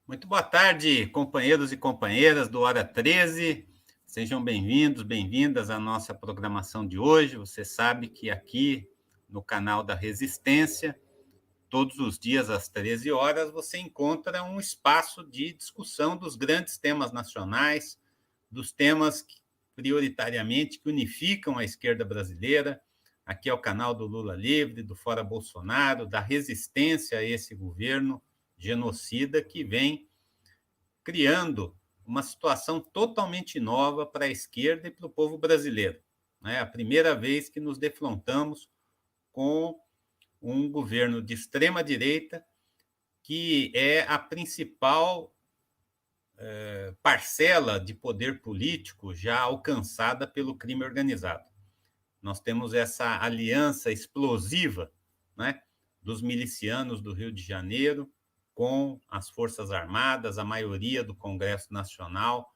Muito boa tarde, companheiros e companheiras do Hora 13. Sejam bem-vindos, bem-vindas à nossa programação de hoje. Você sabe que aqui no canal da Resistência, todos os dias às 13 horas, você encontra um espaço de discussão dos grandes temas nacionais, dos temas prioritariamente que unificam a esquerda brasileira. Aqui é o canal do Lula Livre, do Fora Bolsonaro, da resistência a esse governo genocida que vem criando uma situação totalmente nova para a esquerda e para o povo brasileiro. É a primeira vez que nos defrontamos com um governo de extrema-direita que é a principal parcela de poder político já alcançada pelo crime organizado. Nós temos essa aliança explosiva, né, dos milicianos do Rio de Janeiro com as Forças Armadas, a maioria do Congresso Nacional,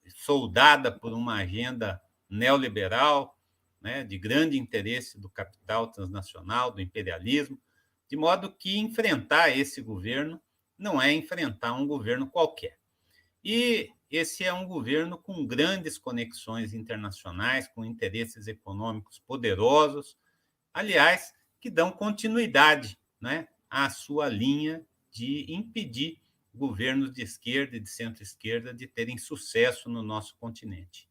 soldada por uma agenda neoliberal, né, de grande interesse do capital transnacional, do imperialismo, de modo que enfrentar esse governo não é enfrentar um governo qualquer. E esse é um governo com grandes conexões internacionais, com interesses econômicos poderosos, aliás, que dão continuidade, né, à sua linha de impedir governos de esquerda e de centro-esquerda de terem sucesso no nosso continente.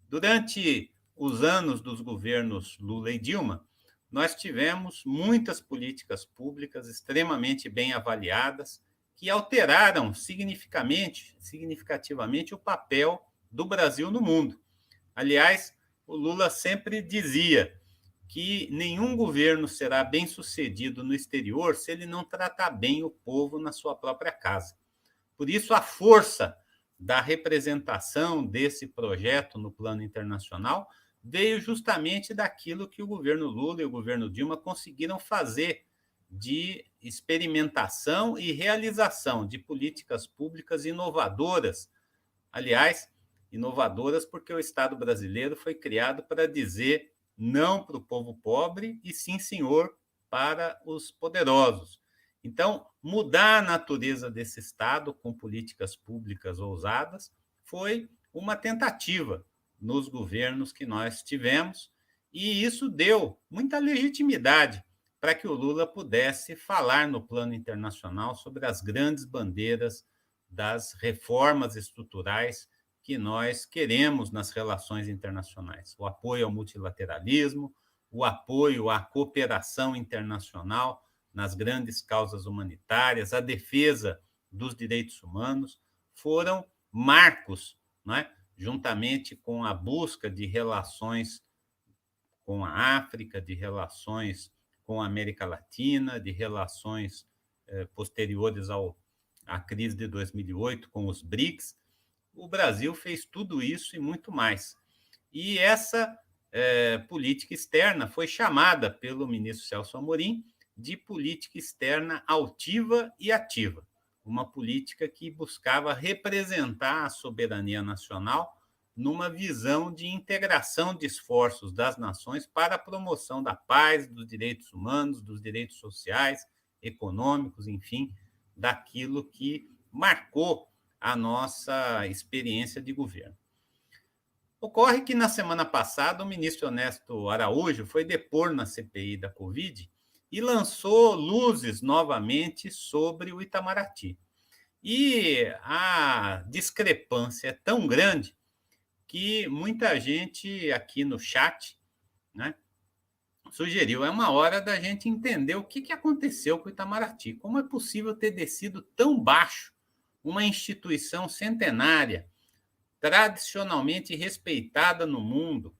Durante os anos dos governos Lula e Dilma, nós tivemos muitas políticas públicas extremamente bem avaliadas que alteraram significativamente o papel do Brasil no mundo. Aliás, o Lula sempre dizia que nenhum governo será bem sucedido no exterior se ele não tratar bem o povo na sua própria casa. Por isso, a força da representação desse projeto no plano internacional veio justamente daquilo que o governo Lula e o governo Dilma conseguiram fazer de experimentação e realização de políticas públicas inovadoras. Aliás, inovadoras porque o Estado brasileiro foi criado para dizer não para o povo pobre e sim, senhor, para os poderosos. Então, mudar a natureza desse Estado com políticas públicas ousadas foi uma tentativa nos governos que nós tivemos, e isso deu muita legitimidade para que o Lula pudesse falar no plano internacional sobre as grandes bandeiras das reformas estruturais que nós queremos nas relações internacionais. O apoio ao multilateralismo, o apoio à cooperação internacional nas grandes causas humanitárias, a defesa dos direitos humanos, foram marcos, não é? Juntamente com a busca de relações com a África, de relações com a América Latina, de relações posteriores à crise de 2008 com os BRICS. O Brasil fez tudo isso e muito mais. E essa política externa foi chamada pelo ministro Celso Amorim de política externa altiva e ativa, uma política que buscava representar a soberania nacional numa visão de integração de esforços das nações para a promoção da paz, dos direitos humanos, dos direitos sociais, econômicos, enfim, daquilo que marcou a nossa experiência de governo. Ocorre que na semana passada o ministro Ernesto Araújo foi depor na CPI da Covid e lançou luzes novamente sobre o Itamaraty. E a discrepância é tão grande que muita gente aqui no chat, né, sugeriu, é uma hora da gente entender o que aconteceu com o Itamaraty. Como é possível ter descido tão baixo uma instituição centenária, tradicionalmente respeitada no mundo,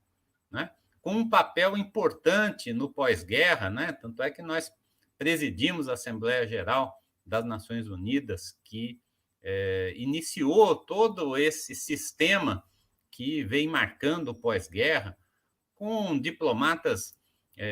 né, com um papel importante no pós-guerra, né? Tanto é que nós presidimos a Assembleia Geral das Nações Unidas, que iniciou todo esse sistema que vem marcando o pós-guerra, com diplomatas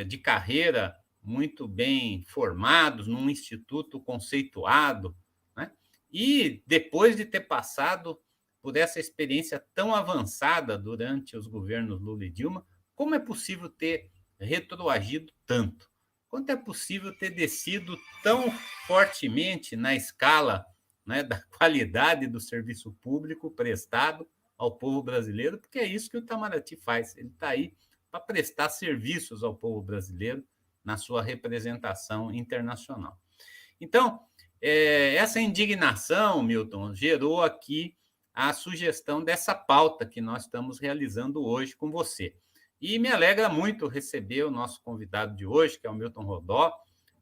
de carreira muito bem formados, num instituto conceituado, né? E depois de ter passado por essa experiência tão avançada durante os governos Lula e Dilma, como é possível ter retroagido tanto? Quanto é possível ter descido tão fortemente na escala, né, da qualidade do serviço público prestado ao povo brasileiro, porque é isso que o Itamaraty faz. Ele está aí para prestar serviços ao povo brasileiro na sua representação internacional. Então, essa indignação, Milton, gerou aqui a sugestão dessa pauta que nós estamos realizando hoje com você. E me alegra muito receber o nosso convidado de hoje, que é o Milton Rodó,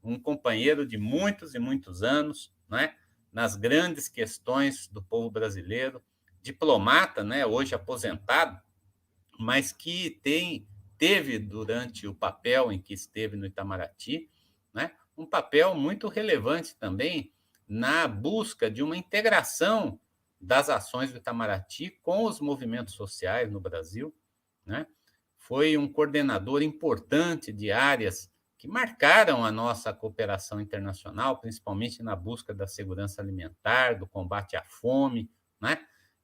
um companheiro de muitos e muitos anos, né, nas grandes questões do povo brasileiro, diplomata, né, hoje aposentado, mas que teve, durante o papel em que esteve no Itamaraty, né, um papel muito relevante também na busca de uma integração das ações do Itamaraty com os movimentos sociais no Brasil, né? Foi um coordenador importante de áreas que marcaram a nossa cooperação internacional, principalmente na busca da segurança alimentar, do combate à fome, né?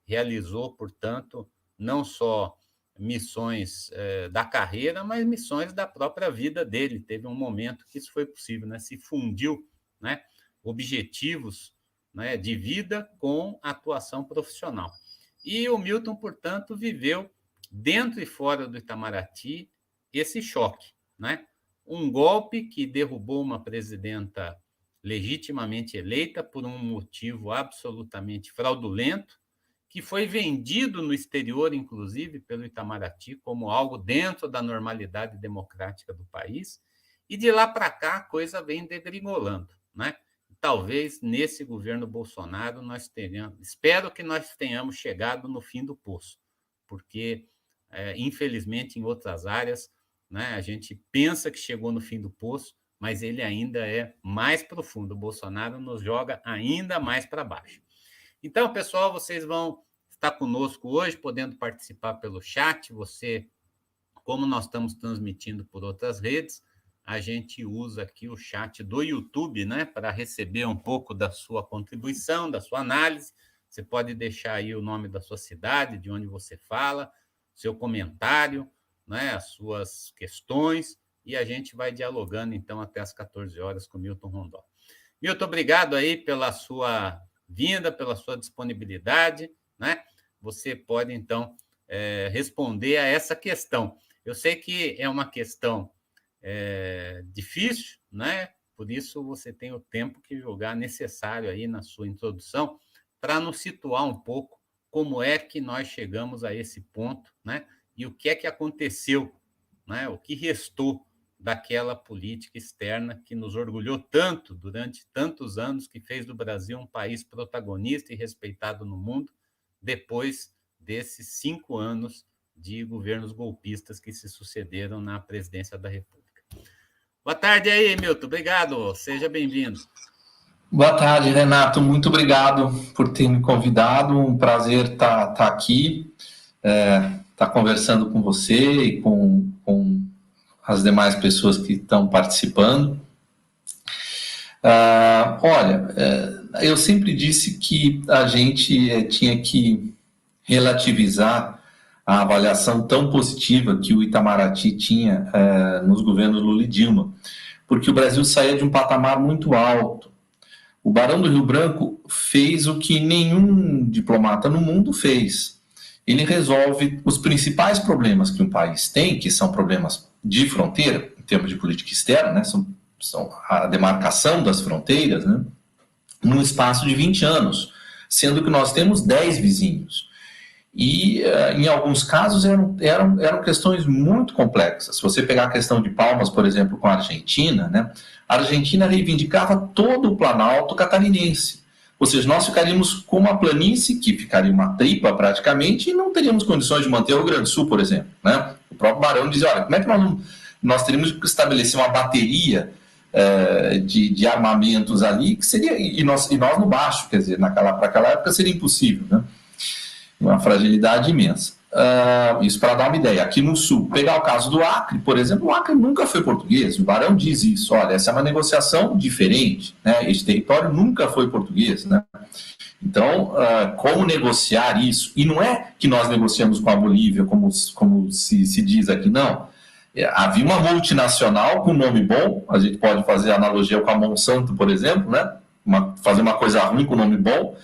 Realizou, portanto, não só missões da carreira, mas missões da própria vida dele. Teve um momento que isso foi possível, né? Se fundiu, né, objetivos, né, de vida com atuação profissional. E o Milton, portanto, viveu, dentro e fora do Itamaraty, esse choque, né? Um golpe que derrubou uma presidenta legitimamente eleita por um motivo absolutamente fraudulento, que foi vendido no exterior, inclusive, pelo Itamaraty, como algo dentro da normalidade democrática do país, e de lá para cá a coisa vem degringolando, né? Talvez nesse governo Bolsonaro nós tenhamos, espero que nós tenhamos chegado no fim do poço, porque, infelizmente, em outras áreas, né, a gente pensa que chegou no fim do poço, mas ele ainda é mais profundo. O Bolsonaro nos joga ainda mais para baixo. Então, pessoal, vocês vão estar conosco hoje, podendo participar pelo chat. Você, como nós estamos transmitindo por outras redes, a gente usa aqui o chat do YouTube, né, para receber um pouco da sua contribuição, da sua análise. Você pode deixar aí o nome da sua cidade, de onde você fala, seu comentário, né, as suas questões, e a gente vai dialogando, então, até às 14 horas com o Milton Rondó. Milton, obrigado aí pela sua vinda, pela sua disponibilidade, né? Você pode, então, responder a essa questão. Eu sei que é uma questão difícil, né? Por isso você tem o tempo que julgar necessário aí na sua introdução para nos situar um pouco como é que nós chegamos a esse ponto, né? E o que é que aconteceu, né? O que restou daquela política externa que nos orgulhou tanto durante tantos anos, que fez do Brasil um país protagonista e respeitado no mundo, depois desses 5 anos de governos golpistas que se sucederam na presidência da República. Boa tarde aí, Milton. Obrigado. Seja bem-vindo. Boa tarde, Renato. Muito obrigado por ter me convidado. Um prazer estar aqui, estar conversando com você e com as demais pessoas que estão participando. Olha, eu sempre disse que a gente tinha que relativizar a avaliação tão positiva que o Itamaraty tinha nos governos Lula e Dilma, porque o Brasil saía de um patamar muito alto. O Barão do Rio Branco fez o que nenhum diplomata no mundo fez. Ele resolve os principais problemas que um país tem, que são problemas de fronteira, em termos de política externa, né, são a demarcação das fronteiras, né, num espaço de 20 anos, sendo que nós temos 10 vizinhos. E, em alguns casos, eram questões muito complexas. Se você pegar a questão de Palmas, por exemplo, com a Argentina, né, a Argentina reivindicava todo o Planalto catarinense. Ou seja, nós ficaríamos com uma planície que ficaria uma tripa praticamente e não teríamos condições de manter o Rio Grande do Sul, por exemplo, né? O próprio Barão dizia, olha, como é que nós teríamos que estabelecer uma bateria de armamentos ali, que seria, e nós no baixo, quer dizer, para aquela época seria impossível, né? Uma fragilidade imensa. Isso para dar uma ideia. Aqui no sul, pegar o caso do Acre, por exemplo, o Acre nunca foi português. O Barão diz isso. Olha, essa é uma negociação diferente, né? Este território nunca foi português, né? Então, como negociar isso? E não é que nós negociamos com a Bolívia, como se diz aqui, não. Havia uma multinacional com nome bom, a gente pode fazer analogia com a Monsanto, por exemplo, né? fazer uma coisa ruim com nome bom.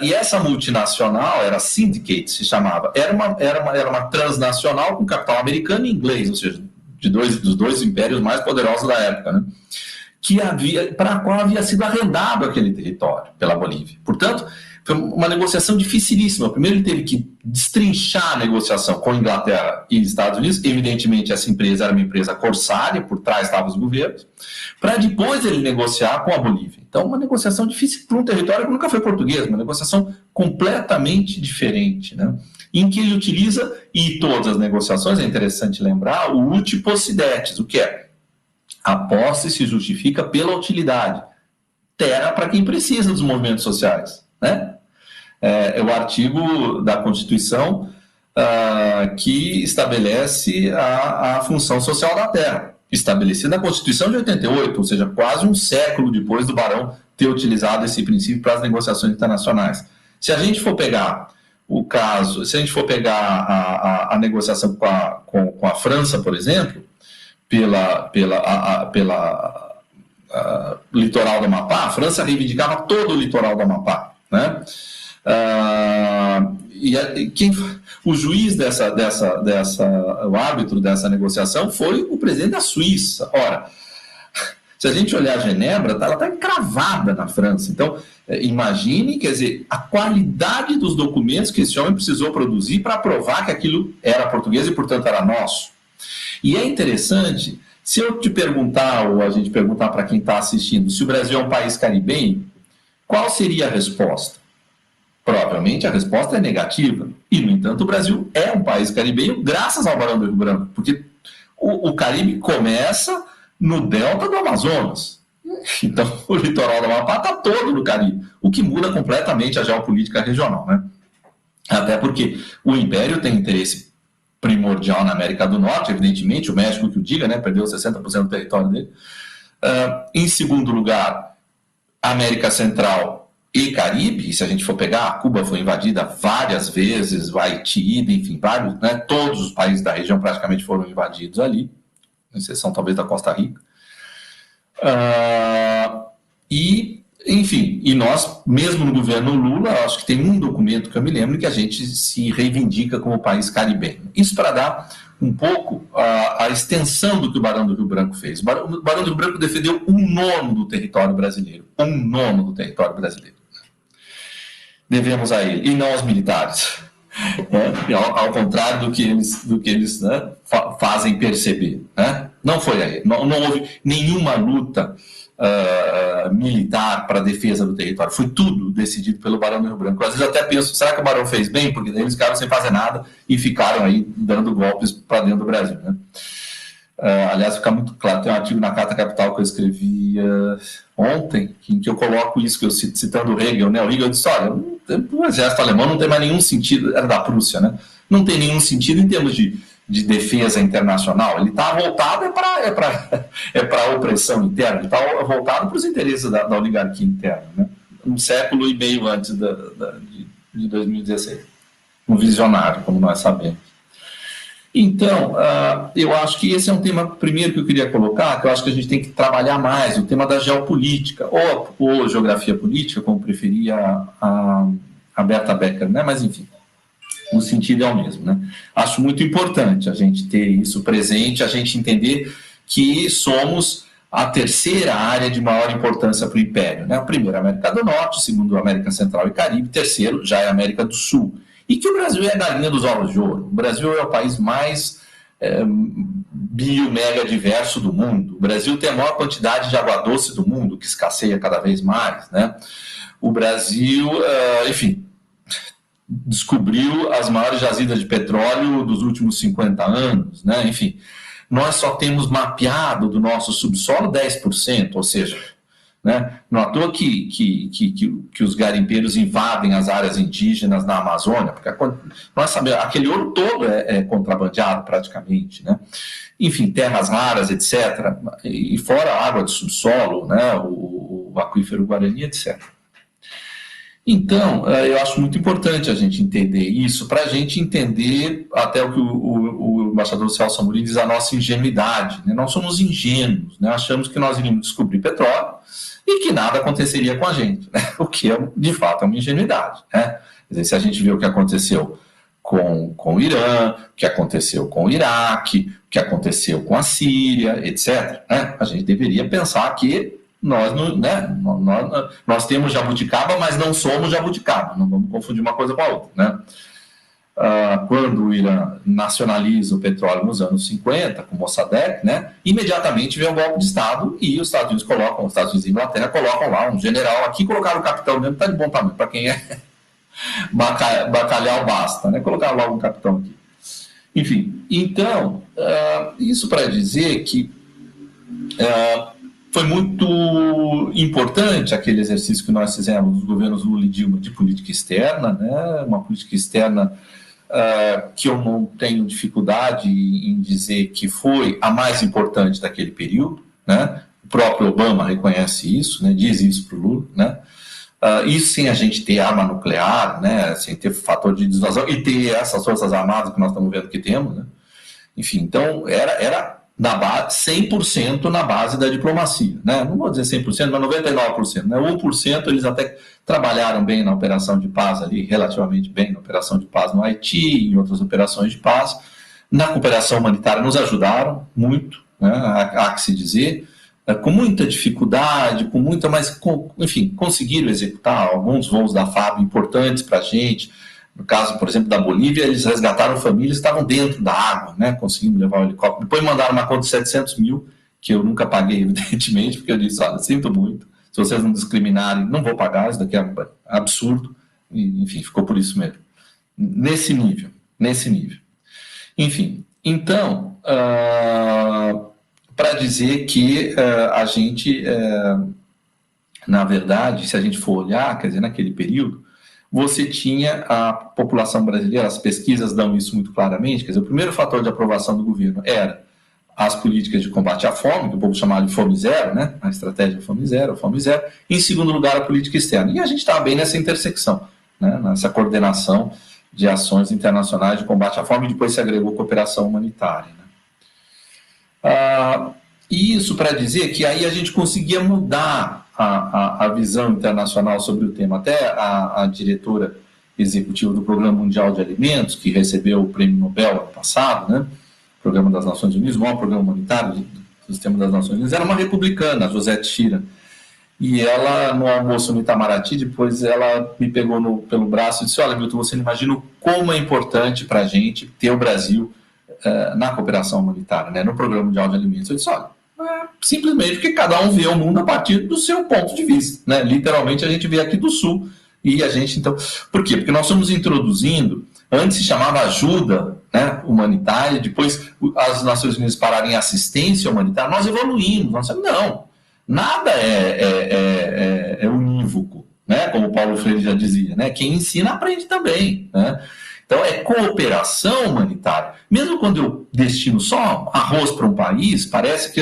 E essa multinacional era Syndicate, se chamava. Era uma transnacional com capital americano e inglês, ou seja, dos dois impérios mais poderosos da época, né? Para a qual havia sido arrendado aquele território pela Bolívia. Portanto, foi uma negociação dificilíssima. Primeiro ele teve que destrinchar a negociação com Inglaterra e Estados Unidos. Evidentemente, essa empresa era uma empresa corsária, por trás estavam os governos, para depois ele negociar com a Bolívia. Então, uma negociação difícil para um território que nunca foi português, uma negociação completamente diferente, né? Em que ele utiliza, e todas as negociações, é interessante lembrar, o uti possidetis, o que é? A posse se justifica pela utilidade. Terra para quem precisa dos movimentos sociais, né? É o artigo da Constituição que estabelece a função social da terra, estabelecida na Constituição de 88, ou seja, quase um século depois do Barão ter utilizado esse princípio para as negociações internacionais. Se a gente for pegar o caso, se a gente for pegar a negociação com a França, por exemplo, pela litoral do Amapá, a França reivindicava todo o litoral do Amapá, né? O juiz o árbitro dessa negociação foi o presidente da Suíça. Ora, se a gente olhar Genebra, ela está encravada na França. Então, imagine, quer dizer, a qualidade dos documentos que esse homem precisou produzir para provar que aquilo era português e, portanto, era nosso. E é interessante, se eu te perguntar, ou a gente perguntar para quem está assistindo, se o Brasil é um país caribenho, qual seria a resposta? Provavelmente a resposta é negativa. E, no entanto, o Brasil é um país caribenho graças ao Barão do Rio Branco, porque o Caribe começa no delta do Amazonas. Então, o litoral do Amapá está todo no Caribe, o que muda completamente a geopolítica regional, né? Até porque o Império tem interesse primordial na América do Norte, evidentemente, o México que o diga, né, perdeu 60% do território dele. Em segundo lugar, América Central e Caribe, se a gente for pegar, Cuba foi invadida várias vezes, o Haiti, enfim, vários, né, todos os países da região praticamente foram invadidos ali, exceção talvez da Costa Rica. Enfim, e nós, mesmo no governo Lula, acho que tem um documento que eu me lembro que a gente se reivindica como país caribenho. Isso para dar um pouco a extensão do que o Barão do Rio Branco fez. O Barão do Rio Branco defendeu 1/9 do território brasileiro. 1/9 do território brasileiro. Devemos a ele, e não aos militares. Ao contrário do que eles né, fazem perceber. Né? Não foi a ele. Não houve nenhuma luta militar para a defesa do território. Foi tudo decidido pelo Barão do Rio Branco. Às vezes até penso, será que o Barão fez bem? Porque daí eles ficaram sem fazer nada e ficaram aí dando golpes para dentro do Brasil. Né? Aliás, fica muito claro, tem um artigo na Carta Capital que eu escrevi ontem, em que eu coloco isso, que eu citando o Hegel, né? O Hegel disse, olha, o exército alemão não tem mais nenhum sentido, era da Prússia, né? Não tem nenhum sentido em termos de defesa internacional, ele está voltado para a opressão interna, ele está voltado para os interesses da oligarquia interna, né? Um século e meio antes de 2016. Um visionário, como nós sabemos. Então, eu acho que esse é um tema, primeiro, que eu queria colocar, que eu acho que a gente tem que trabalhar mais, o tema da geopolítica, ou geografia política, como preferia a Berta Becker, né? Mas, enfim, o sentido é o mesmo, né? Acho muito importante a gente ter isso presente, a gente entender que somos a terceira área de maior importância para o Império, né? O primeiro, a América do Norte, o segundo, a América Central e Caribe, terceiro, já é a América do Sul. E que o Brasil é a galinha dos ovos de ouro. O Brasil é o país mais bio-mega diverso do mundo. O Brasil tem a maior quantidade de água doce do mundo, que escasseia cada vez mais, né? O Brasil, enfim, descobriu as maiores jazidas de petróleo dos últimos 50 anos, né? Enfim, nós só temos mapeado do nosso subsolo 10%, ou seja, né? Não é à toa que os garimpeiros invadem as áreas indígenas na Amazônia, porque nós sabemos, aquele ouro todo é contrabandeado praticamente, né? Enfim, terras raras, etc. E fora a água do subsolo, né? O aquífero Guarani, etc. Então, eu acho muito importante a gente entender isso, para a gente entender até o que o embaixador Celso Amorim diz, a nossa ingenuidade, né? Nós somos ingênuos, né? Achamos que nós iríamos descobrir petróleo, e que nada aconteceria com a gente, né? O que, de fato, é uma ingenuidade, né? Quer dizer, se a gente vê o que aconteceu com o Irã, o que aconteceu com o Iraque, o que aconteceu com a Síria, etc., né? A gente deveria pensar que nós temos jabuticaba, mas não somos jabuticaba, não vamos confundir uma coisa com a outra, né? Quando o Irã nacionaliza o petróleo nos anos 50, com Mossadegh, né, imediatamente vem o golpe de Estado e os Estados Unidos e a Inglaterra colocam lá um general aqui, colocaram o capitão mesmo, está de bom tamanho, para quem é bacalhau basta, né, colocaram logo um capitão aqui. Enfim, então, isso para dizer que foi muito importante aquele exercício que nós fizemos nos governos Lula e Dilma de política externa, né, uma política externa que eu não tenho dificuldade em dizer que foi a mais importante daquele período, né? O próprio Obama reconhece isso, né? Diz isso para o Lula, né? Isso sem a gente ter arma nuclear, né? Sem ter fator de dissuasão e ter essas forças armadas que nós estamos vendo que temos, né? Enfim, então era na base, 100% na base da diplomacia, né? Não vou dizer 100%, mas 99%, né? 1% eles até trabalharam bem na operação de paz ali, relativamente bem na operação de paz no Haiti, em outras operações de paz. Na cooperação humanitária nos ajudaram muito, né? Há que se dizer, com muita dificuldade, enfim, conseguiram executar alguns voos da FAB importantes para a gente. No caso, por exemplo, da Bolívia, eles resgataram famílias que estavam dentro da água, né? Conseguimos levar o helicóptero. Depois mandaram uma conta de 700 mil, que eu nunca paguei, evidentemente, porque eu disse, olha, sinto muito, se vocês não discriminarem, não vou pagar, isso daqui é absurdo. E, enfim, ficou por isso mesmo. Nesse nível. Enfim, então, para dizer que a gente, na verdade, se a gente for olhar, quer dizer, naquele período, você tinha a população brasileira, as pesquisas dão isso muito claramente, quer dizer, o primeiro fator de aprovação do governo era as políticas de combate à fome, que o povo chamava de fome zero, né? A estratégia fome zero. Em segundo lugar, a política externa. E a gente estava bem nessa intersecção, né? Nessa coordenação de ações internacionais de combate à fome, e depois se agregou cooperação humanitária, né? E isso para dizer que aí a gente conseguia mudar a visão internacional sobre o tema. Até a diretora executiva do Programa Mundial de Alimentos, que recebeu o Prêmio Nobel ano passado, né? Programa das Nações Unidas, o maior programa humanitário do Sistema das Nações Unidas, era uma republicana, a Josette Chira. E ela, no almoço no Itamaraty, depois ela me pegou pelo braço e disse, olha, Milton, você não imagina como é importante para a gente ter o Brasil na cooperação humanitária, né, no Programa Mundial de Alimentos. Eu disse, olha, simplesmente porque cada um vê o mundo a partir do seu ponto de vista, né? Literalmente a gente vê aqui do Sul, e a gente, então... Por quê? Porque nós estamos introduzindo, antes se chamava ajuda, né, humanitária, depois as Nações Unidas pararam em assistência humanitária, nós evoluímos, nós sabemos, não, nada é unívoco, né, como o Paulo Freire já dizia, né, quem ensina aprende também, né? Então é cooperação humanitária. Mesmo quando eu destino só arroz para um país, parece que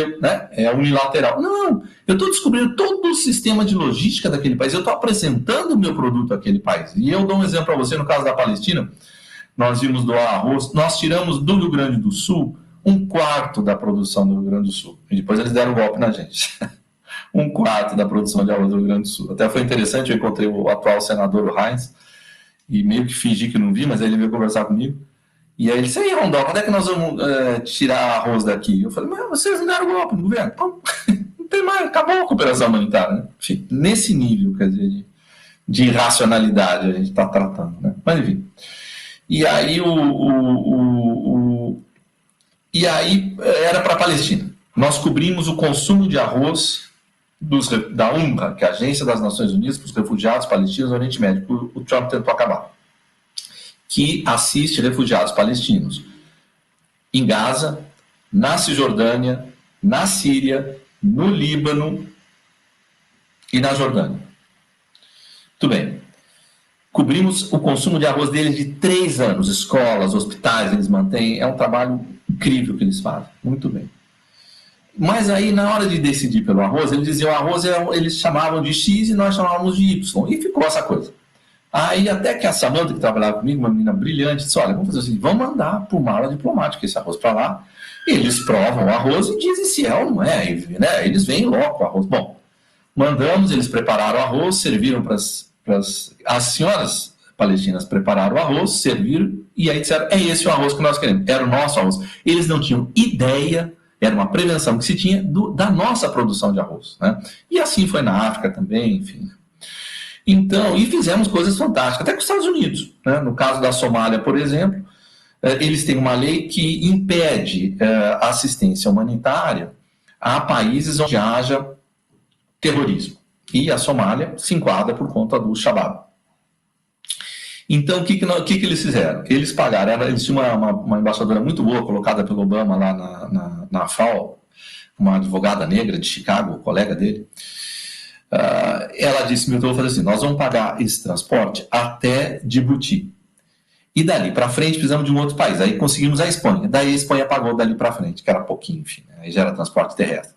é unilateral. Não, eu estou descobrindo todo o sistema de logística daquele país, eu estou apresentando o meu produto àquele país. E eu dou um exemplo para você, no caso da Palestina, nós vimos doar arroz, nós tiramos do Rio Grande do Sul 1/4 da produção do Rio Grande do Sul. E depois eles deram um golpe na gente. 1/4 da produção de arroz do Rio Grande do Sul. Até foi interessante, eu encontrei o atual senador, o Heinz, e meio que fingi que não vi, mas aí ele veio conversar comigo. E aí ele disse, aí, Rondão, quando é que nós vamos tirar arroz daqui? Eu falei, mas vocês não deram golpe no governo? Não tem mais, acabou a cooperação humanitária, né? Enfim, nesse nível, quer dizer, de irracionalidade a gente está tratando, né? Mas enfim. E aí, e aí era para a Palestina. Nós cobrimos o consumo de arroz da UNRWA, que é a Agência das Nações Unidas para os Refugiados Palestinos no Oriente Médio, o Trump tentou acabar, que assiste refugiados palestinos em Gaza, na Cisjordânia, na Síria, no Líbano e na Jordânia. Muito bem. Cobrimos o consumo de arroz deles de 3 anos, escolas, hospitais, eles mantêm, é um trabalho incrível que eles fazem, muito bem. Mas aí, na hora de decidir pelo arroz, eles diziam, o arroz eles chamavam de X e nós chamávamos de Y, e ficou essa coisa. Aí, até que a Samanta, que trabalhava comigo, uma menina brilhante, disse, olha, vamos fazer assim, vamos mandar por mala diplomática esse arroz para lá, eles provam o arroz e dizem se é ou não é, né? Eles veem logo o arroz. Bom, Mandamos, eles prepararam o arroz, serviram para as senhoras palestinas, prepararam o arroz, serviram, e aí disseram, é esse o arroz que nós queremos. Era o nosso arroz. Eles não tinham ideia, era uma prevenção que se tinha da nossa produção de arroz, né? E assim foi na África também, enfim. Então, e fizemos coisas fantásticas, até com os Estados Unidos, né? No caso da Somália, por exemplo, eles têm uma lei que impede assistência humanitária a países onde haja terrorismo. E a Somália se enquadra por conta do Shabab. Então, o que eles fizeram? Eles pagaram, eles tinham uma embaixadora muito boa, colocada pelo Obama lá na FAO, uma advogada negra de Chicago, colega dele. Ela disse, eu vou fazer assim, nós vamos pagar esse transporte até Djibouti. E dali para frente precisamos de um outro país. Aí conseguimos a Espanha. Daí a Espanha pagou dali para frente, que era pouquinho, enfim, né? Aí já era transporte terrestre.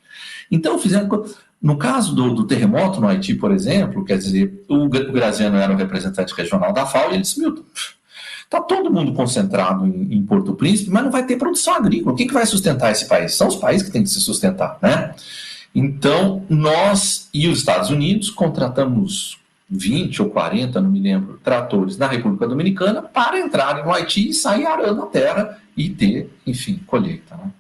Então fizemos... No caso do terremoto no Haiti, por exemplo, quer dizer, o Graziano era o representante regional da FAO e ele disse, Milton, está todo mundo concentrado em Porto Príncipe, mas não vai ter produção agrícola. Quem que vai sustentar esse país? São os países que têm que se sustentar, né? Então, nós e os Estados Unidos contratamos 20 ou 40, não me lembro, tratores na República Dominicana para entrarem no Haiti e sair arando a terra e ter, enfim, colheita, né?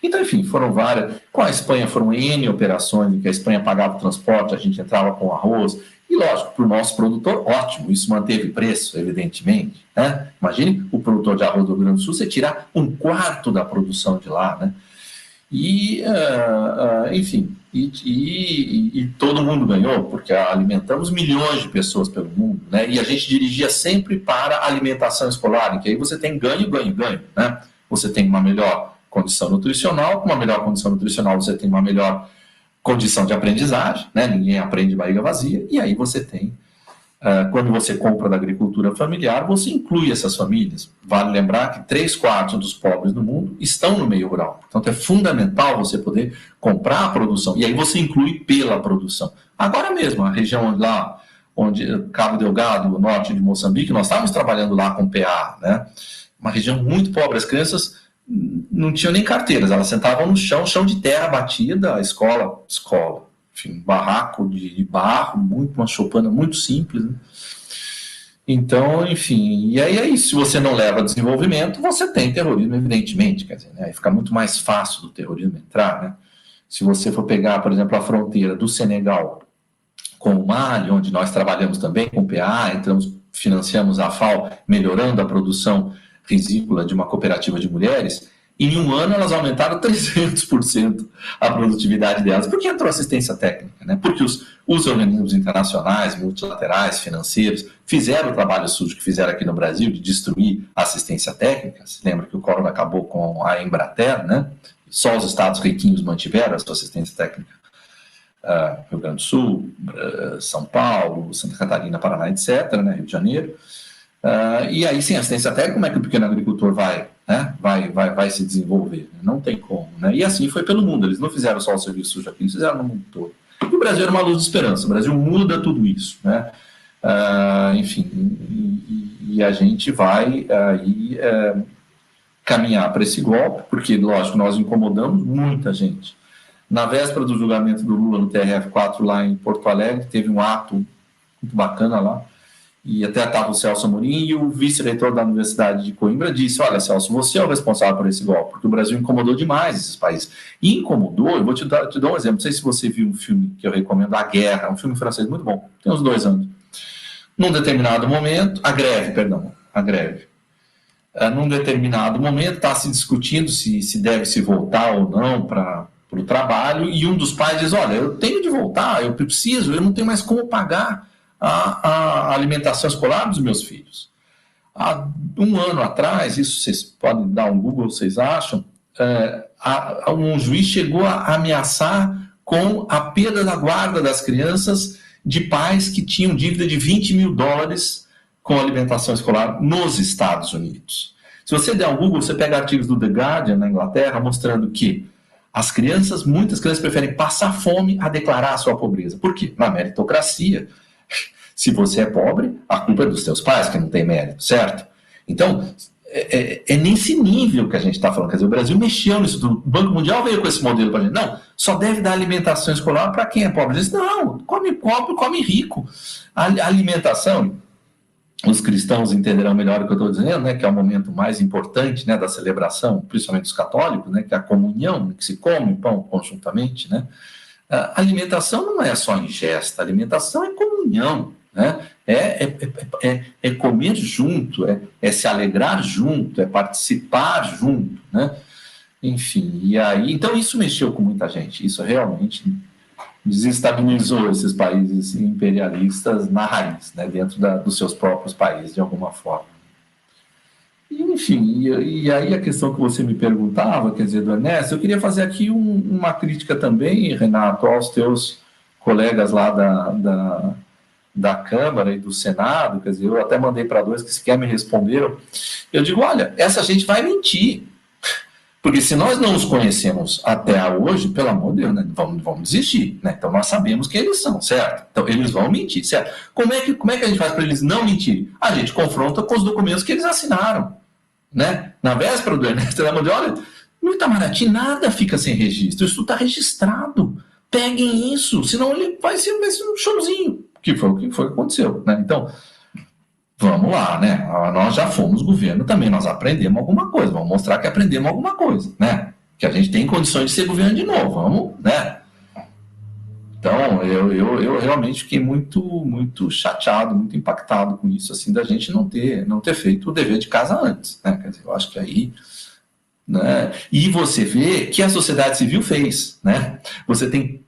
Então, enfim, foram várias. Com a Espanha foram N operações em que a Espanha pagava o transporte, a gente entrava com arroz. E, lógico, para o nosso produtor, ótimo, isso manteve preço, evidentemente, né? Imagine o produtor de arroz do Rio Grande do Sul, você tirar 1/4 da produção de lá, né? E, enfim, e todo mundo ganhou, porque alimentamos milhões de pessoas pelo mundo, né? E a gente dirigia sempre para a alimentação escolar, em que aí você tem ganho, né? Você tem uma melhor condição nutricional, com uma melhor condição nutricional você tem uma melhor condição de aprendizagem, né? Ninguém aprende barriga vazia, e aí você tem, quando você compra da agricultura familiar, você inclui essas famílias. Vale lembrar que 3/4 dos pobres do mundo estão no meio rural, portanto é fundamental você poder comprar a produção, e aí você inclui pela produção. Agora mesmo, a região lá, onde Cabo Delgado, norte de Moçambique, nós estávamos trabalhando lá com PA, né? Uma região muito pobre, as crianças não tinham nem carteiras, elas sentavam no chão de terra batida, a escola, enfim, barraco de barro, uma choupana muito simples, né? Então, enfim, e aí é isso, se você não leva desenvolvimento, você tem terrorismo, evidentemente, quer dizer, né? Aí fica muito mais fácil do terrorismo entrar, né? Se você for pegar, por exemplo, a fronteira do Senegal com o Mali, onde nós trabalhamos também com o PA, financiamos a FAO, melhorando a produção risícula de uma cooperativa de mulheres, em um ano elas aumentaram 300% a produtividade delas, porque entrou assistência técnica, né? Porque os organismos internacionais, multilaterais, financeiros, fizeram o trabalho sujo que fizeram aqui no Brasil, de destruir a assistência técnica. Se lembra que o Collor acabou com a Embrater, né? Só os estados riquinhos mantiveram a sua assistência técnica. Rio Grande do Sul, São Paulo, Santa Catarina, Paraná, etc., né? Rio de Janeiro. E aí, sem assistência técnica, como é que o pequeno agricultor vai se desenvolver? Não tem como, né? E assim foi pelo mundo. Eles não fizeram só o serviço sujo aqui, eles fizeram no mundo todo. E o Brasil era uma luz de esperança. O Brasil muda tudo isso, né? Enfim, e a gente vai aí caminhar para esse golpe, porque, lógico, nós incomodamos muita gente. Na véspera do julgamento do Lula no TRF4 lá em Porto Alegre, teve um ato muito bacana lá, e até estava o Celso Amorim, e o vice-reitor da Universidade de Coimbra disse, olha, Celso, você é o responsável por esse golpe, porque o Brasil incomodou demais esses países. E incomodou, eu vou te dar um exemplo, não sei se você viu um filme que eu recomendo, A Guerra, um filme francês muito bom, tem uns 2 anos. Num determinado momento, a greve. Num determinado momento, está se discutindo se deve se voltar ou não para o trabalho, e um dos pais diz, olha, eu tenho de voltar, eu não tenho mais como pagar a alimentação escolar dos meus filhos. Há um ano atrás, isso vocês podem dar um Google, vocês acham, um juiz chegou a ameaçar com a perda da guarda das crianças de pais que tinham dívida de $20 mil com a alimentação escolar nos Estados Unidos. Se você der um Google, você pega artigos do The Guardian, na Inglaterra, mostrando que muitas crianças preferem passar fome a declarar a sua pobreza. Por quê? Na meritocracia, se você é pobre, a culpa é dos seus pais, que não tem mérito, certo? Então, é nesse nível que a gente está falando. Quer dizer, o Brasil mexeu nisso tudo. O Banco Mundial veio com esse modelo para a gente. Não, só deve dar alimentação escolar para quem é pobre. Diz, não, come pobre, come rico. A alimentação, os cristãos entenderão melhor o que eu estou dizendo, né, que é o momento mais importante, né, da celebração, principalmente os católicos, né, que é a comunhão, que se come pão conjuntamente. Né? A alimentação não é só ingesta, a alimentação é comunhão. Né? É comer junto, é se alegrar junto, é participar junto, né? Enfim, e aí, então isso mexeu com muita gente, isso realmente desestabilizou esses países imperialistas na raiz, né? Dentro dos seus próprios países, de alguma forma. E, enfim, e aí a questão que você me perguntava, quer dizer, do Ernesto, eu queria fazer aqui uma crítica também, Renato, aos teus colegas lá da Câmara e do Senado, quer dizer, eu até mandei para dois que sequer me responderam. Eu digo, olha, essa gente vai mentir, porque se nós não os conhecemos até hoje, pelo amor de Deus, né, vamos desistir, né? Então nós sabemos quem eles são, certo? Então eles vão mentir, certo? Como é que a gente faz para eles não mentirem? A gente confronta com os documentos que eles assinaram, né? Na véspera do Ernesto, ela mandou, olha, no Itamaraty nada fica sem registro, isso está registrado, peguem isso, senão ele vai ser um showzinho. Que foi o que aconteceu, né? Então, vamos lá, né? Nós já fomos governo também, nós aprendemos alguma coisa, vamos mostrar que aprendemos alguma coisa, né? Que a gente tem condições de ser governo de novo, vamos, né? Então, eu realmente fiquei muito chateado, muito impactado com isso, assim, da gente não ter feito o dever de casa antes, né? Quer dizer, eu acho que aí... Né? E você vê que a sociedade civil fez, né? Você tem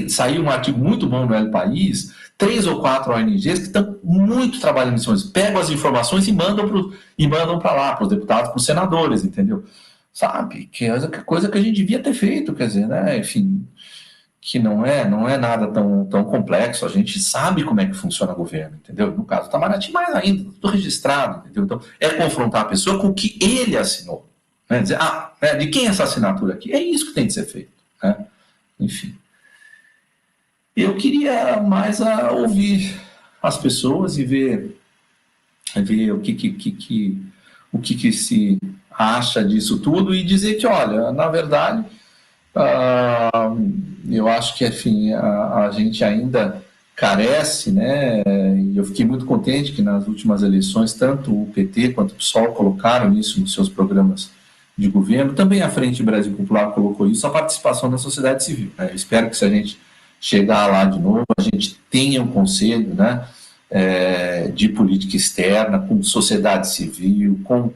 saiu um artigo muito bom no El País, 3 ou 4 ONGs que estão muito trabalhando nisso, pegam as informações e mandam para lá, para os deputados, para os senadores, entendeu? Sabe? Que é coisa que a gente devia ter feito, quer dizer, né? Enfim, que não é nada tão complexo, a gente sabe como é que funciona o governo, entendeu? No caso do Itamaraty, mais ainda, tudo registrado, entendeu? Então, é confrontar a pessoa com o que ele assinou. Né? Dizer, de quem é essa assinatura aqui? É isso que tem que ser feito, né? Enfim. Eu queria mais ouvir as pessoas e ver o que se acha disso tudo e dizer que, olha, na verdade, eu acho que, enfim, a gente ainda carece, né? E eu fiquei muito contente que nas últimas eleições, tanto o PT quanto o PSOL colocaram isso nos seus programas de governo, também a Frente Brasil Popular colocou isso, a participação da sociedade civil. Né? Eu espero que se a gente chegar lá de novo, a gente tenha um conselho, né, de política externa, com sociedade civil, com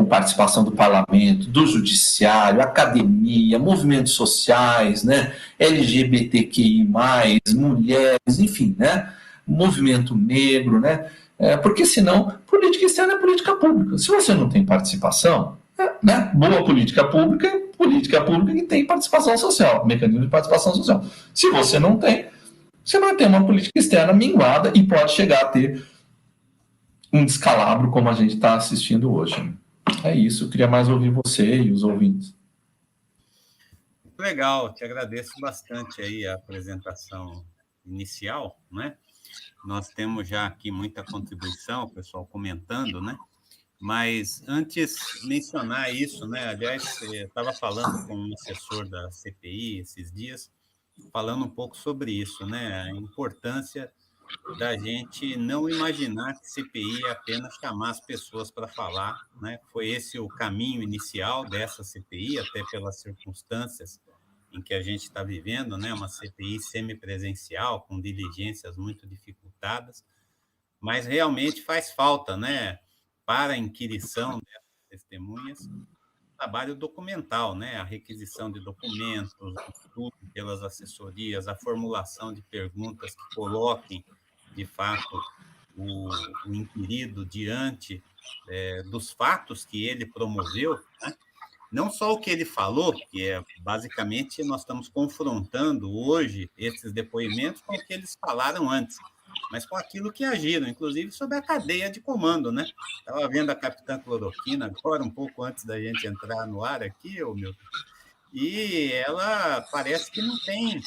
participação do parlamento, do judiciário, academia, movimentos sociais, né, LGBTQI+, mulheres, enfim, né, movimento negro, né, porque senão política externa é política pública. Se você não tem participação, né, boa política pública que tem participação social, mecanismo de participação social. Se você não tem, você vai ter uma política externa minguada e pode chegar a ter um descalabro como a gente está assistindo hoje. É isso, eu queria mais ouvir você e os ouvintes. Legal, te agradeço bastante aí a apresentação inicial, né? Nós temos já aqui muita contribuição, o pessoal comentando, né? Mas antes mencionar isso, né? Aliás, eu estava falando com um assessor da CPI esses dias, falando um pouco sobre isso, né? A importância da gente não imaginar que CPI é apenas chamar as pessoas para falar, né? Foi esse o caminho inicial dessa CPI, até pelas circunstâncias em que a gente está vivendo, né? Uma CPI semipresencial, com diligências muito dificultadas, mas realmente faz falta, né? Para a inquirição dessas testemunhas, trabalho documental, né? A requisição de documentos, o estudo pelas assessorias, a formulação de perguntas que coloquem, de fato, o inquirido diante dos fatos que ele promoveu, né? Não só o que ele falou, que basicamente nós estamos confrontando hoje esses depoimentos com o que eles falaram antes, mas com aquilo que agiram, inclusive sobre a cadeia de comando, né? Estava vendo a capitã Cloroquina agora, um pouco antes da gente entrar no ar aqui, Milton, e ela parece que não tem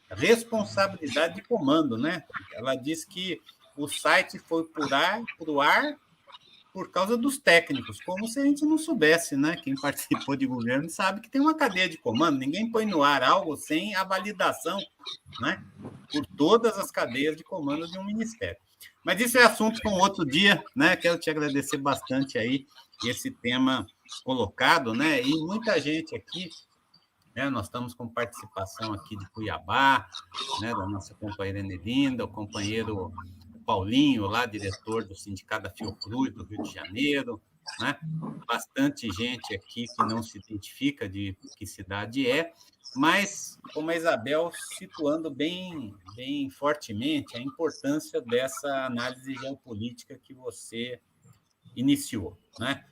responsabilidade de comando, né? Ela diz que o site foi para o ar por causa dos técnicos, como se a gente não soubesse, né? Quem participou de governo sabe que tem uma cadeia de comando, ninguém põe no ar algo sem a validação, né, por todas as cadeias de comando de um ministério. Mas isso é assunto para um outro dia, né? Quero te agradecer bastante aí esse tema colocado, né? E muita gente aqui, né? Nós estamos com participação aqui de Cuiabá, né? Da nossa companheira Enelinda, o companheiro Paulinho, lá, diretor do Sindicato da Fiocruz, do Rio de Janeiro, né? Bastante gente aqui que não se identifica de que cidade é, mas, como a Isabel, situando bem fortemente a importância dessa análise geopolítica que você iniciou, né?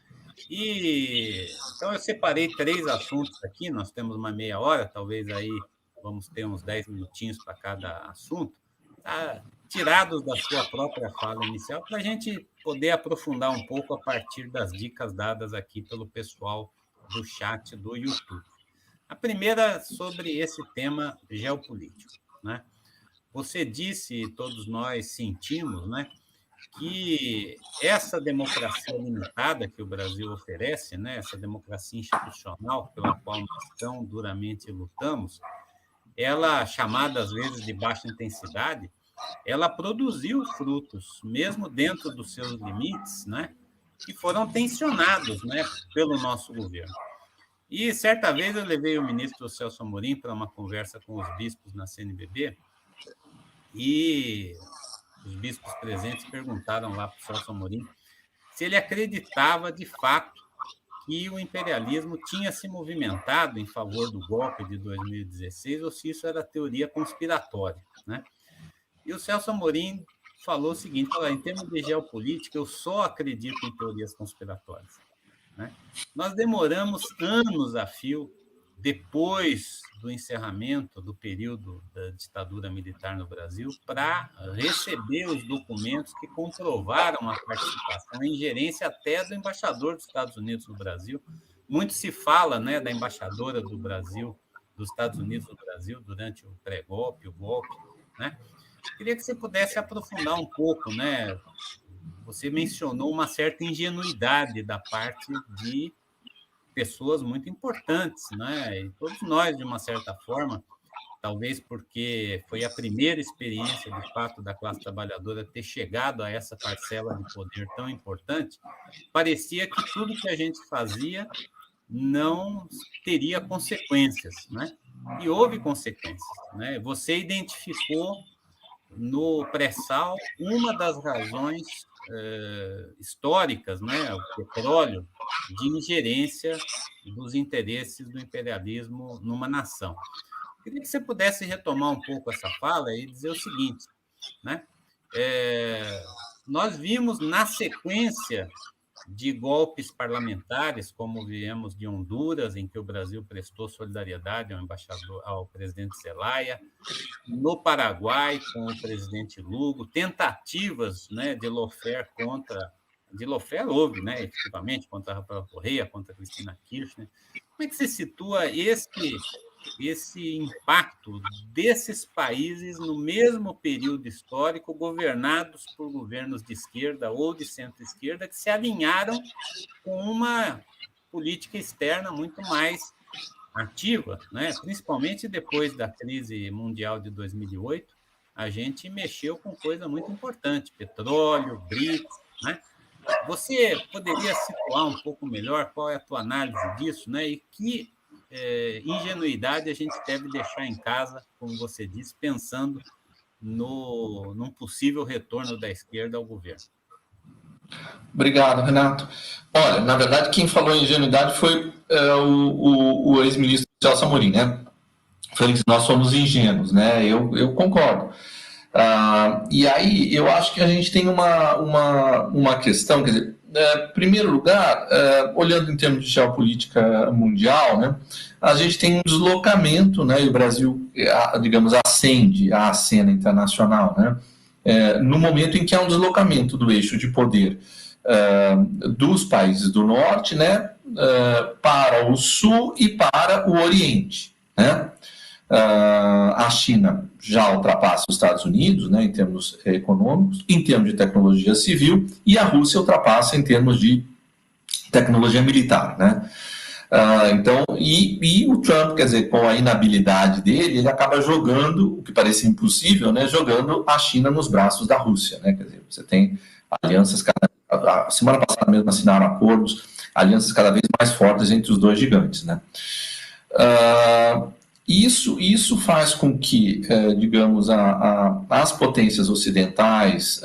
Então, eu separei 3 assuntos aqui, nós temos uma meia hora, talvez aí vamos ter uns 10 minutinhos para cada assunto, tá? Tirados da sua própria fala inicial, para a gente poder aprofundar um pouco a partir das dicas dadas aqui pelo pessoal do chat do YouTube. A primeira sobre esse tema geopolítico, né? Você disse, e todos nós sentimos, né, que essa democracia limitada que o Brasil oferece, né, essa democracia institucional pela qual nós tão duramente lutamos, ela, chamada às vezes de baixa intensidade, ela produziu frutos, mesmo dentro dos seus limites, né, que foram tensionados, né, pelo nosso governo. E, certa vez, eu levei o ministro Celso Amorim para uma conversa com os bispos na CNBB, e os bispos presentes perguntaram lá para o Celso Amorim se ele acreditava, de fato, que o imperialismo tinha se movimentado em favor do golpe de 2016 ou se isso era teoria conspiratória, né? E o Celso Amorim falou o seguinte: em termos de geopolítica, eu só acredito em teorias conspiratórias, né? Nós demoramos anos a fio, depois do encerramento do período da ditadura militar no Brasil, para receber os documentos que comprovaram a participação, a ingerência até do embaixador dos Estados Unidos no Brasil. Muito se fala, né, da embaixadora do Brasil, dos Estados Unidos no Brasil, durante o pré-golpe, o golpe, né? Queria que você pudesse aprofundar um pouco, né? Você mencionou uma certa ingenuidade da parte de pessoas muito importantes, né? E todos nós, de uma certa forma, talvez porque foi a primeira experiência, de fato, da classe trabalhadora ter chegado a essa parcela de poder tão importante, parecia que tudo que a gente fazia não teria consequências, né? E houve consequências, né? Você identificou no pré-sal uma das razões históricas, né, o petróleo, de ingerência dos interesses do imperialismo numa nação. Queria que você pudesse retomar um pouco essa fala e dizer o seguinte, né? Nós vimos na sequência de golpes parlamentares, como viemos de Honduras, em que o Brasil prestou solidariedade ao embaixador, ao presidente Zelaya, no Paraguai, com o presidente Lugo, tentativas, né, de lawfare contra... De lawfare houve, né, efetivamente, contra a Rafael Correia, contra a Cristina Kirchner. Como é que você situa esse impacto desses países no mesmo período histórico, governados por governos de esquerda ou de centro-esquerda, que se alinharam com uma política externa muito mais ativa, né? Principalmente depois da crise mundial de 2008, a gente mexeu com coisa muito importante, petróleo, BRICS, né? Você poderia situar um pouco melhor qual é a tua análise disso, né? E que ingenuidade a gente deve deixar em casa, como você disse, pensando num possível retorno da esquerda ao governo? Obrigado, Renato. Olha, na verdade, quem falou em ingenuidade foi o ex-ministro Celso Amorim, né? Falei que nós somos ingênuos, né? Eu concordo. E aí, eu acho que a gente tem uma questão, quer dizer, em primeiro lugar, olhando em termos de geopolítica mundial, né, a gente tem um deslocamento, né, e o Brasil, digamos, ascende à cena internacional, né, no momento em que há um deslocamento do eixo de poder dos países do norte, né, para o sul e para o oriente, né. A China já ultrapassa os Estados Unidos, né, em termos econômicos, em termos de tecnologia civil, e a Rússia ultrapassa em termos de tecnologia militar, né? Então, e o Trump, quer dizer, com a inabilidade dele, ele acaba jogando, o que parece impossível, né, jogando a China nos braços da Rússia, né? Quer dizer, você tem alianças, a semana passada mesmo assinaram acordos, alianças cada vez mais fortes entre os dois gigantes, né? Isso faz com que, digamos, as potências ocidentais,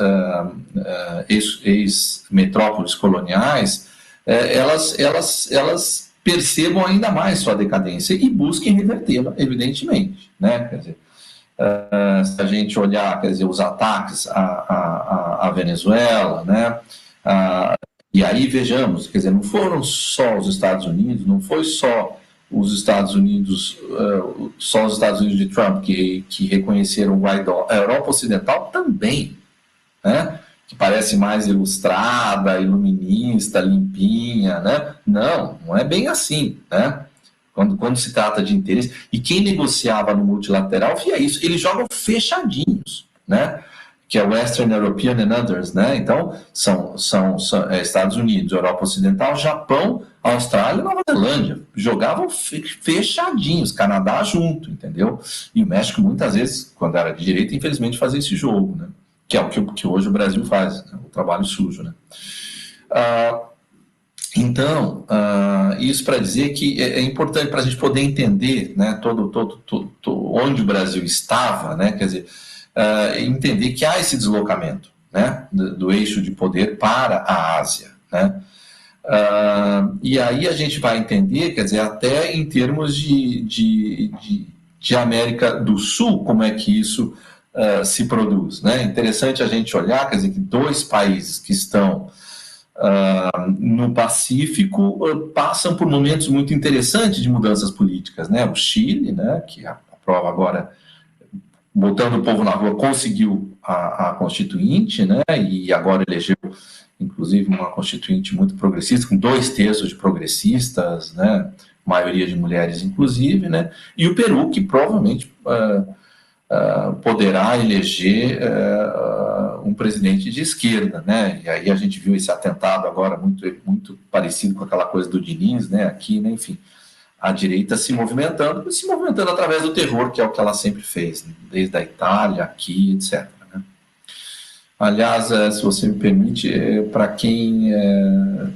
ex-metrópoles coloniais, elas percebam ainda mais sua decadência e busquem revertê-la, evidentemente, né? Quer dizer, se a gente olhar, quer dizer, os ataques à Venezuela, né? E aí vejamos, quer dizer, não foram só os Estados Unidos, não foi só os Estados Unidos de Trump que reconheceram o Guaidó, a Europa Ocidental também, né? Que parece mais ilustrada, iluminista, limpinha, né? Não é bem assim, né? Quando se trata de interesse. E quem negociava no multilateral via isso. Eles jogam fechadinhos, né? Que é Western European and Others, né? Então, são Estados Unidos, Europa Ocidental, Japão, Austrália e Nova Zelândia. Jogavam fechadinhos, Canadá junto, entendeu? E o México, muitas vezes, quando era de direita, infelizmente, fazia esse jogo, né? Que é o que hoje o Brasil faz, né? O trabalho sujo, né? Então, isso para dizer que é importante para a gente poder entender, né, onde o Brasil estava, né? Quer dizer, entender que há esse deslocamento, né, do eixo de poder para a Ásia, né? E aí a gente vai entender, quer dizer, até em termos de América do Sul, como é que isso se produz, né? Interessante a gente olhar, quer dizer, que dois países que estão no Pacífico passam por momentos muito interessantes de mudanças políticas, né? O Chile, né, que aprova agora, botando o povo na rua, conseguiu a Constituinte, né? E agora elegeu, inclusive, uma Constituinte muito progressista, com 2/3 de progressistas, né? Maioria de mulheres, inclusive, né? E o Peru, que provavelmente poderá eleger um presidente de esquerda, né? E aí a gente viu esse atentado agora muito parecido com aquela coisa do Diniz, né? Aqui, né? Enfim, a direita se movimentando através do terror, que é o que ela sempre fez, né? Desde a Itália, aqui, etc. Né? Aliás, se você me permite, para quem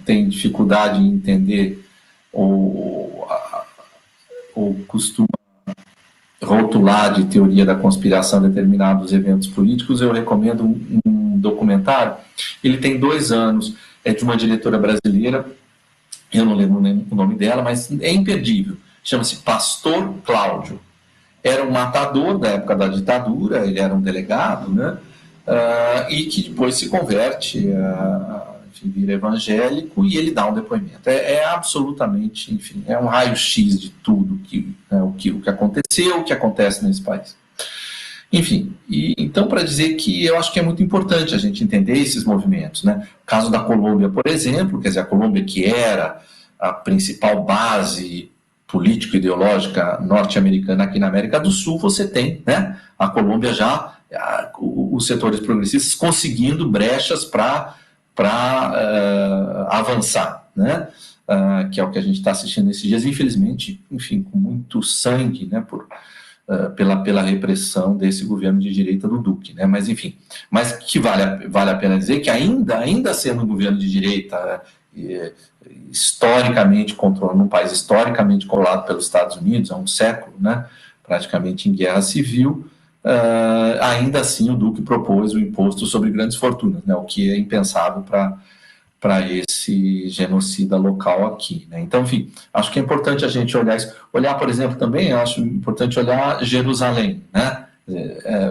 tem dificuldade em entender ou costuma rotular de teoria da conspiração determinados eventos políticos, eu recomendo um documentário. Ele tem 2 anos, é de uma diretora brasileira, eu não lembro o nome dela, mas é imperdível. Chama-se Pastor Cláudio. Era um matador da época da ditadura, ele era um delegado, né? E que depois se converte, enfim, vira evangélico, e ele dá um depoimento. É absolutamente, enfim, é um raio-x de tudo o que aconteceu, o que acontece nesse país. Enfim, então para dizer que eu acho que é muito importante a gente entender esses movimentos, né? O caso da Colômbia, por exemplo, quer dizer, a Colômbia, que era a principal base político-ideológica norte-americana aqui na América do Sul, você tem, né, a Colômbia já, os setores progressistas conseguindo brechas para avançar, né? Que é o que a gente está assistindo esses dias, infelizmente, enfim, com muito sangue, né, pela repressão desse governo de direita do Duque, né? Mas enfim, mas que vale a pena dizer que ainda sendo um governo de direita historicamente controlado, num país historicamente controlado pelos Estados Unidos há um século, né, praticamente em guerra civil, ainda assim o Duque propôs o imposto sobre grandes fortunas, né, o que é impensável para esse genocida local aqui, né? Então, enfim, acho que é importante a gente olhar isso. Olhar, por exemplo, também, acho importante olhar Jerusalém, né?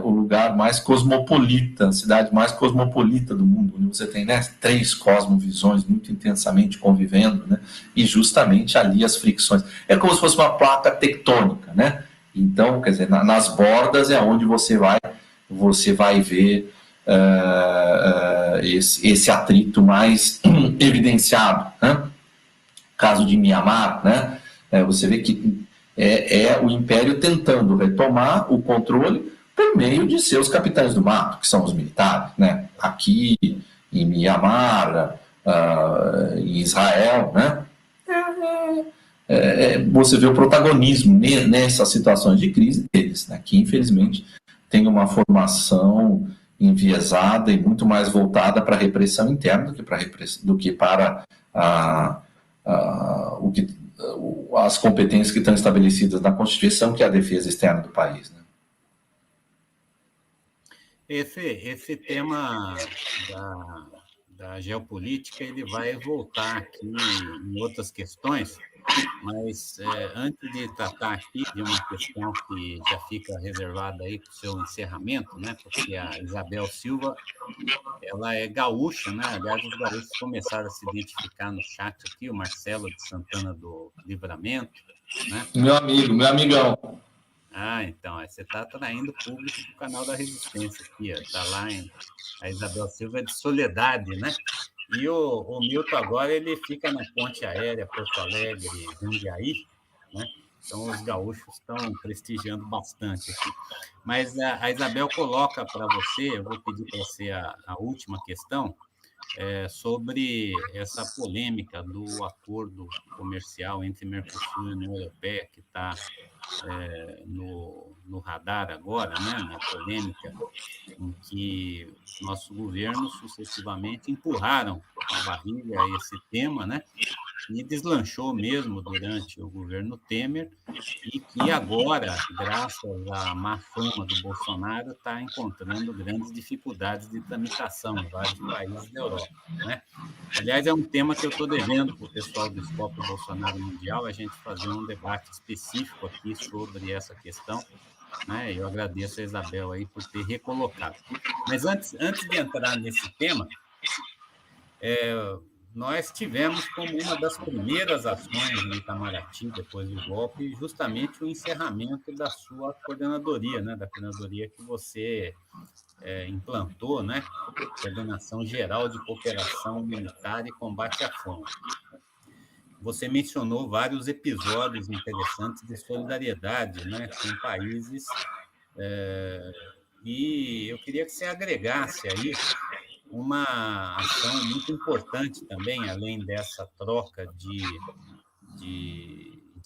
O lugar mais cosmopolita, a cidade mais cosmopolita do mundo, onde você tem, né, 3 cosmovisões muito intensamente convivendo, né? E justamente ali as fricções. É como se fosse uma placa tectônica, né? Então, quer dizer, nas bordas é onde você vai ver esse atrito mais evidenciado, né? Caso de Mianmar, né? Você vê que é o Império tentando retomar o controle por meio de seus capitães do mato, que são os militares, né? Aqui, em Mianmar, em Israel, né? Você vê o protagonismo nessas situações de crise deles, né? Que infelizmente tem uma formação enviesada e muito mais voltada para a repressão interna do que para as competências que estão estabelecidas na Constituição, que é a defesa externa do país, né? Esse tema da geopolítica ele vai voltar aqui em outras questões, mas antes de tratar aqui de uma questão que já fica reservada aí para o seu encerramento, né? Porque a Isabel Silva ela é gaúcha, né? Aliás, os gaúchos começaram a se identificar no chat aqui, o Marcelo de Santana do Livramento, né? Meu amigão. Então, você está atraindo público para o canal da Resistência aqui, está lá a Isabel Silva de Soledade, né? E o Milton agora ele fica na ponte aérea Porto Alegre, Jundiaí, né? Então os gaúchos estão prestigiando bastante aqui. Mas a Isabel coloca para você, eu vou pedir para você a última questão, sobre essa polêmica do acordo comercial entre Mercosul e União Europeia, que está no radar agora, né, na polêmica, em que nosso governo sucessivamente empurraram a barriga esse tema, né, e deslanchou mesmo durante o governo Temer, e que agora, graças à má fama do Bolsonaro, está encontrando grandes dificuldades de tramitação em vários países da Europa, né? Aliás, é um tema que eu estou devendo para o pessoal do Escopo Bolsonaro Mundial, a gente fazer um debate específico aqui sobre essa questão, né? Eu agradeço a Isabel aí por ter recolocado. Mas antes de entrar nesse tema, nós tivemos como uma das primeiras ações no Itamaraty, depois do golpe, justamente o encerramento da sua coordenadoria, né? Da coordenadoria que você implantou, né? Coordenação Geral de Cooperação Militar e Combate à Fome. Você mencionou vários episódios interessantes de solidariedade, né, com países, e eu queria que você agregasse aí uma ação muito importante também, além dessa troca de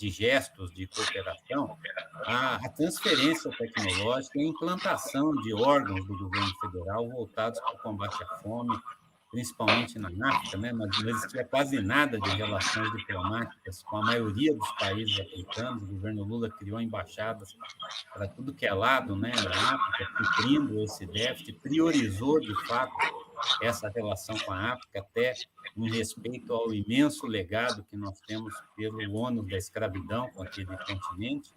gestos de cooperação, a transferência tecnológica e a implantação de órgãos do governo federal voltados para o combate à fome, principalmente na África, né? Não existia quase nada de relações diplomáticas com a maioria dos países africanos. O governo Lula criou embaixadas para tudo que é lado, né, na África, cumprindo esse déficit, priorizou, de fato, essa relação com a África, até em respeito ao imenso legado que nós temos pelo ônus da escravidão com aquele continente,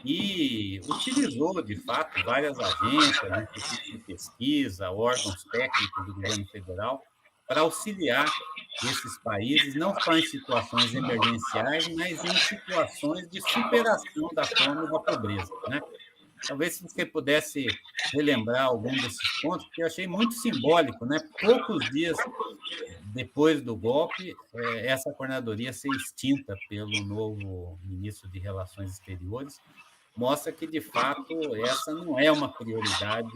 e utilizou, de fato, várias agências, institutos de pesquisa, órgãos técnicos do governo federal, para auxiliar esses países, não só em situações emergenciais, mas em situações de superação da fome e da pobreza, né? Talvez se você pudesse relembrar algum desses pontos, porque eu achei muito simbólico, né? Poucos dias depois do golpe, essa coordenadoria ser extinta pelo novo ministro de Relações Exteriores, mostra que, de fato, essa não é uma prioridade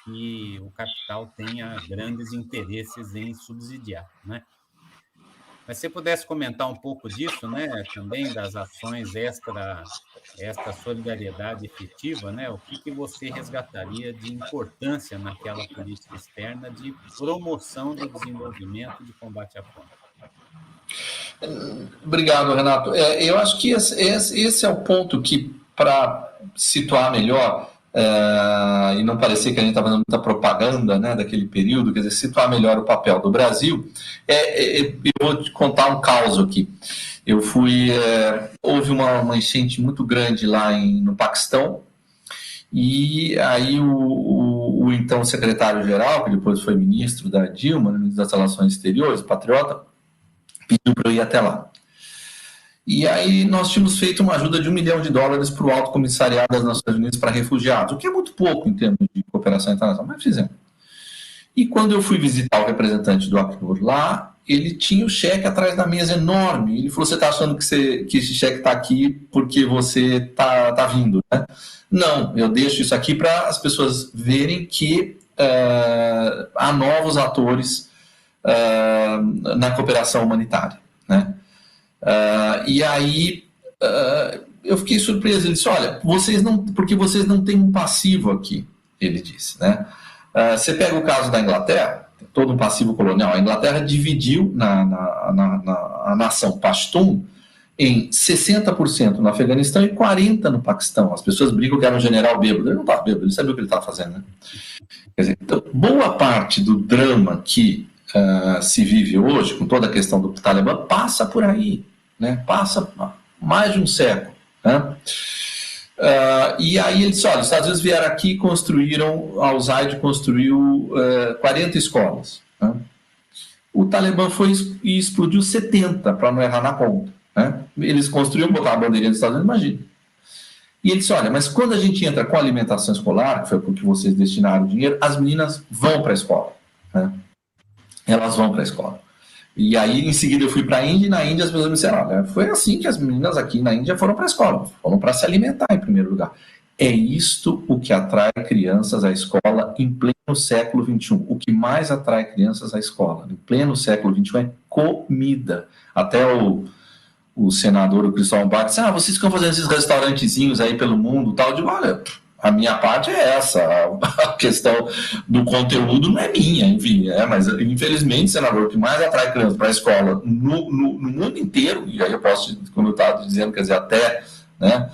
que o capital tenha grandes interesses em subsidiar, né? Mas se você pudesse comentar um pouco disso, né, também das ações extra solidariedade efetiva, né, o que você resgataria de importância naquela política externa de promoção do desenvolvimento e de combate à fome? Obrigado, Renato. Eu acho que esse é o ponto que, para situar melhor, e não parecer que a gente está fazendo muita propaganda, né, daquele período, quer dizer, situar melhor o papel do Brasil, eu vou te contar um caos aqui. Eu houve uma enchente muito grande lá no Paquistão, e aí o então secretário-geral, que depois foi ministro da Dilma, ministro das Relações Exteriores, patriota, pediu para eu ir até lá. E aí nós tínhamos feito uma ajuda de $1 milhão para o Alto Comissariado das Nações Unidas para Refugiados, o que é muito pouco em termos de cooperação internacional, mas fizemos. E quando eu fui visitar o representante do Acnur lá, ele tinha o cheque atrás da mesa enorme. Ele falou, você está achando que esse cheque está aqui porque você tá vindo, né? Não, eu deixo isso aqui para as pessoas verem que há novos atores na cooperação humanitária, né? E aí eu fiquei surpreso. Ele disse, olha, porque vocês não têm um passivo aqui, ele disse, né? Você pega o caso da Inglaterra, todo um passivo colonial. A Inglaterra dividiu a nação Pashtun em 60% no Afeganistão e 40% no Paquistão. As pessoas brigam que era um general bêbado. Ele não estava bêbado, ele sabia o que ele estava fazendo, né? Quer dizer, então, boa parte do drama que se vive hoje, com toda a questão do Talibã, passa por aí, né? Passa mais de um século, né? E aí ele disse, olha, os Estados Unidos vieram aqui e construíram, a USAID construiu 40 escolas, né? O Talibã foi e explodiu 70, para não errar na conta, né? Eles construíram, botaram a bandeirinha dos Estados Unidos, imagina. E ele disse, olha, mas quando a gente entra com a alimentação escolar, que foi porque vocês destinaram dinheiro, as meninas vão para a escola, né? Elas vão para a escola. E aí, em seguida, eu fui para a Índia, e na Índia as pessoas me disseram, olha, foi assim que as meninas aqui na Índia foram para a escola, foram para se alimentar, em primeiro lugar. É isto o que atrai crianças à escola em pleno século XXI. O que mais atrai crianças à escola, em pleno século XXI, é comida. Até o senador, o Cristóvão Bach, disse, vocês ficam fazendo esses restaurantezinhos aí pelo mundo, tal, de olha... A minha parte é essa, a questão do conteúdo não é minha, enfim, mas infelizmente, senador, o que mais atrai crianças para a escola no mundo inteiro, e aí eu posso, como eu estava dizendo, quer dizer, até, né,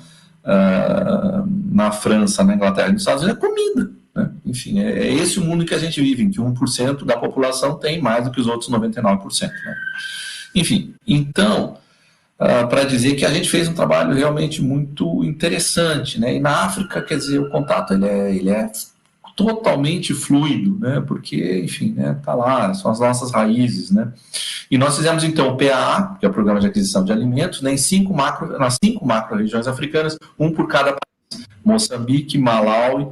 na França, na Inglaterra e nos Estados Unidos, é comida, né? Enfim, é esse o mundo que a gente vive, em que 1% da população tem mais do que os outros 99%, né? Enfim, então... para dizer que a gente fez um trabalho realmente muito interessante, né? E na África, quer dizer, o contato ele é totalmente fluido, né? Porque, enfim, né, tá lá, são as nossas raízes, né? E nós fizemos, então, o PAA, que é o Programa de Aquisição de Alimentos, né, nas 5 macro-regiões africanas, um por cada país, Moçambique, Malawi,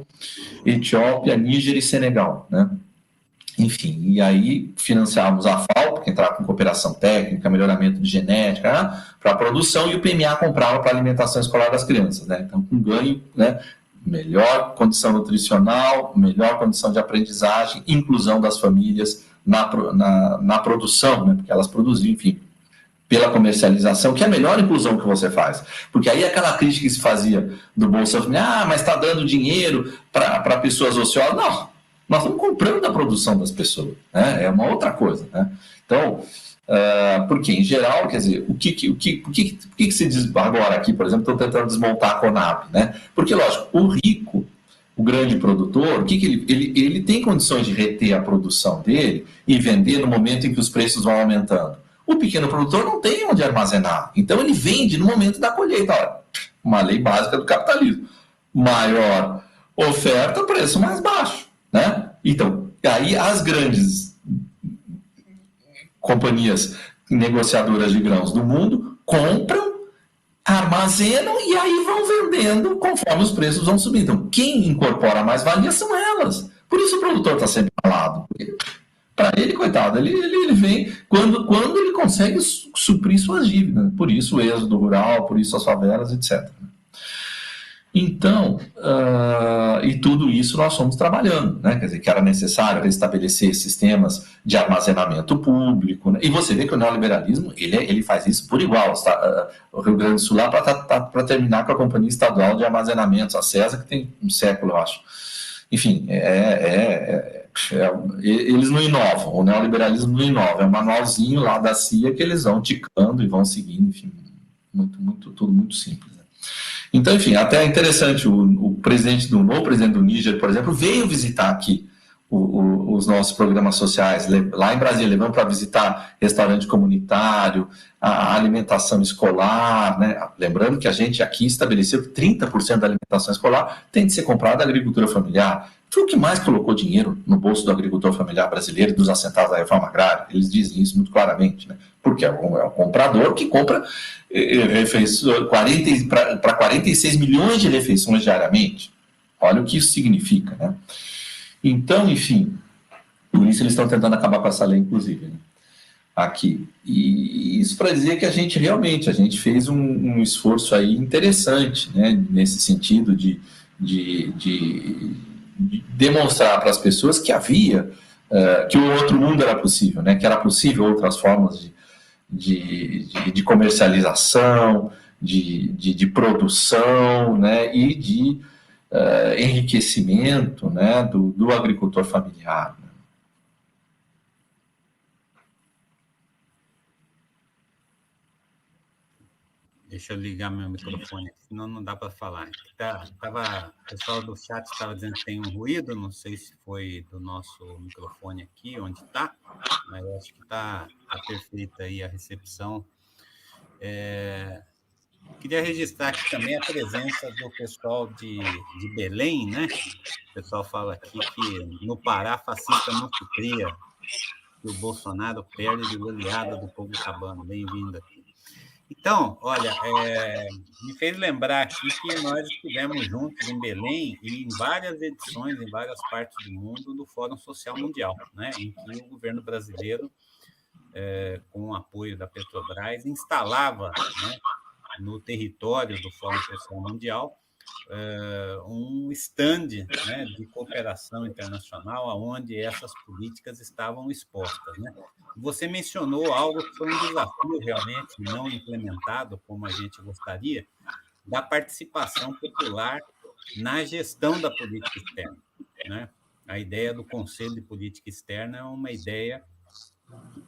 Etiópia, Níger e Senegal, né? Enfim, e aí financiávamos a FAO, que entrava com cooperação técnica, melhoramento de genética, né, para a produção, e o PMA comprava para a alimentação escolar das crianças, né? Então, com ganho, né, melhor condição nutricional, melhor condição de aprendizagem, inclusão das famílias na produção, né, porque elas produziam, enfim, pela comercialização, que é a melhor inclusão que você faz. Porque aí aquela crítica que se fazia do Bolsa Família, mas está dando dinheiro para pessoas ociosas. Não. Nós estamos comprando a produção das pessoas, né? É uma outra coisa, né? Então, porque, em geral, quer dizer, o que se diz agora aqui, por exemplo, estou tentando desmontar a Conab, né? Porque, lógico, o rico, o grande produtor, ele tem condições de reter a produção dele e vender no momento em que os preços vão aumentando. O pequeno produtor não tem onde armazenar, então ele vende no momento da colheita. Olha, uma lei básica do capitalismo. Maior oferta, preço mais baixo, né? Então, aí as grandes companhias negociadoras de grãos do mundo compram, armazenam e aí vão vendendo conforme os preços vão subindo. Então, quem incorpora mais valia são elas. Por isso o produtor está sempre calado. Para ele, coitado, ele vem quando ele consegue suprir suas dívidas. Por isso o êxodo rural, por isso as favelas, etc. Então, e tudo isso nós fomos trabalhando, né? Quer dizer, que era necessário restabelecer sistemas de armazenamento público, né? E você vê que o neoliberalismo, ele faz isso por igual. O Rio Grande do Sul lá para terminar com a Companhia Estadual de Armazenamentos, a CESA, que tem um século, eu acho. Enfim, eles não inovam, o neoliberalismo não inova, é um manualzinho lá da CIA que eles vão ticando e vão seguindo, enfim, tudo muito simples. Né? Então, enfim, até é interessante, o novo presidente do Níger, por exemplo, veio visitar aqui os nossos programas sociais, lá em Brasília, levando para visitar restaurante comunitário, a alimentação escolar, né? Lembrando que a gente aqui estabeleceu que 30% da alimentação escolar tem de ser comprada da agricultura familiar. Foi o que mais colocou dinheiro no bolso do agricultor familiar brasileiro e dos assentados da reforma agrária. Eles dizem isso muito claramente, né? Porque é o comprador que compra para 46 milhões de refeições diariamente. Olha o que isso significa, né? Então, enfim, Por isso eles estão tentando acabar com essa lei, inclusive, né? Aqui. E isso para dizer que a gente fez um esforço aí interessante, né, nesse sentido de demonstrar para as pessoas que havia, que o outro mundo era possível, né, que era possível outras formas de comercialização, de produção, né, e de enriquecimento, né, do agricultor familiar. Deixa eu ligar meu microfone, senão não dá para falar. O pessoal do chat estava dizendo que tem um ruído, não sei se foi do nosso microfone aqui, onde está, mas eu acho que está perfeita aí a recepção. Queria registrar aqui também a presença do pessoal de Belém, né? O pessoal fala aqui que no Pará fascista não se cria, que o Bolsonaro perde de goleada do povo cabano. Bem-vindo aqui. Então, olha, me fez lembrar aqui que nós estivemos juntos em Belém e em várias edições, em várias partes do mundo, do Fórum Social Mundial, né, em que o governo brasileiro, com o apoio da Petrobras, instalava, né, no território do Fórum Social Mundial um stand, né, de cooperação internacional onde essas políticas estavam expostas, né? Você mencionou algo que foi um desafio realmente não implementado como a gente gostaria, da participação popular na gestão da política externa, né? A ideia do Conselho de Política Externa é uma ideia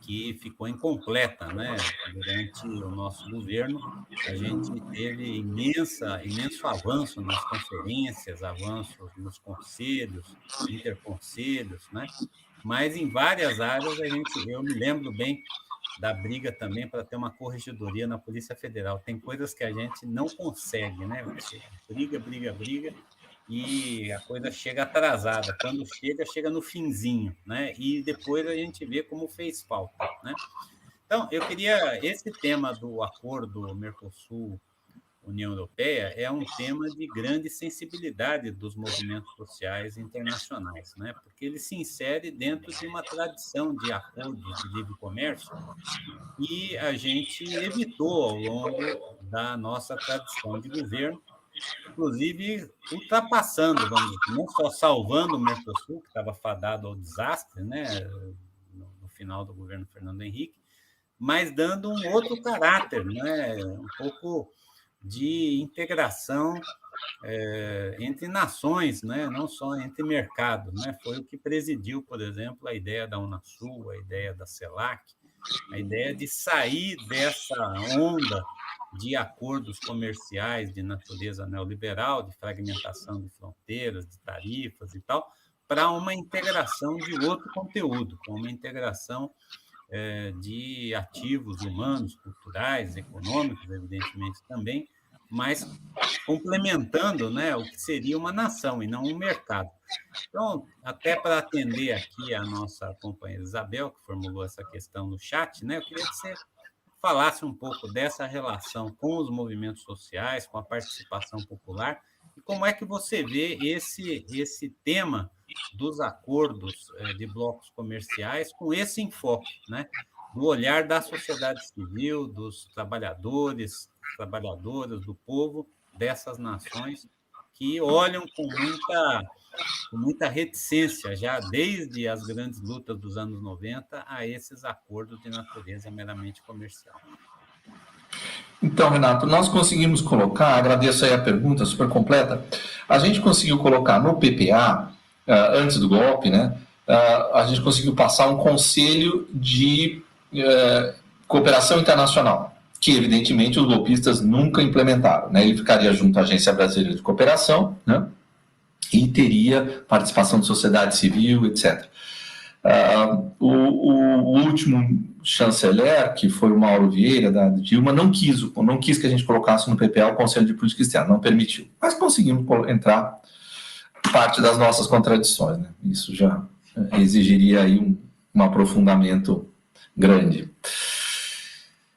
que ficou incompleta, né? Durante o nosso governo, a gente teve imenso avanço nas conferências, avanços nos conselhos, interconselhos, né? Mas em várias áreas eu me lembro bem da briga também para ter uma corregedoria na Polícia Federal. Tem coisas que a gente não consegue, né? Você briga, e a coisa chega atrasada. Quando chega no finzinho, né? E depois a gente vê como fez falta, né? Então, eu queria... Esse tema do acordo Mercosul-União Europeia é um tema de grande sensibilidade dos movimentos sociais internacionais, né? Porque ele se insere dentro de uma tradição de acordos de livre comércio e a gente evitou ao longo da nossa tradição de governo, inclusive ultrapassando, vamos dizer, não só salvando o Mercosul, que estava fadado ao desastre, né, no final do governo Fernando Henrique, mas dando um outro caráter, né, um pouco de integração entre nações, né, não só entre mercados, né, foi o que presidiu, por exemplo, a ideia da Unasul, a ideia da CELAC, a ideia de sair dessa onda de acordos comerciais de natureza neoliberal, de fragmentação de fronteiras, de tarifas e tal, para uma integração de outro conteúdo, com uma integração de ativos humanos, culturais, econômicos, evidentemente também, mas complementando, né, o que seria uma nação e não um mercado. Então, até para atender aqui a nossa companheira Isabel, que formulou essa questão no chat, né, eu queria que você falasse um pouco dessa relação com os movimentos sociais, com a participação popular, e como é que você vê esse tema dos acordos de blocos comerciais com esse enfoque, né, do olhar da sociedade civil, dos trabalhadores, trabalhadoras, do povo dessas nações que olham com muita reticência, já desde as grandes lutas dos anos 90, a esses acordos de natureza meramente comercial. Então, Renato, nós conseguimos colocar, agradeço aí a pergunta super completa, a gente conseguiu colocar no PPA, antes do golpe, né, a gente conseguiu passar um conselho de cooperação internacional, que evidentemente os golpistas nunca implementaram, né? Ele ficaria junto à Agência Brasileira de Cooperação, né? E teria participação de sociedade civil, etc. O último chanceler, que foi o Mauro Vieira, da Dilma, não quis que a gente colocasse no PPA o Conselho de Política Externa, não permitiu. Mas conseguimos entrar parte das nossas contradições, né? Isso já exigiria aí um aprofundamento grande.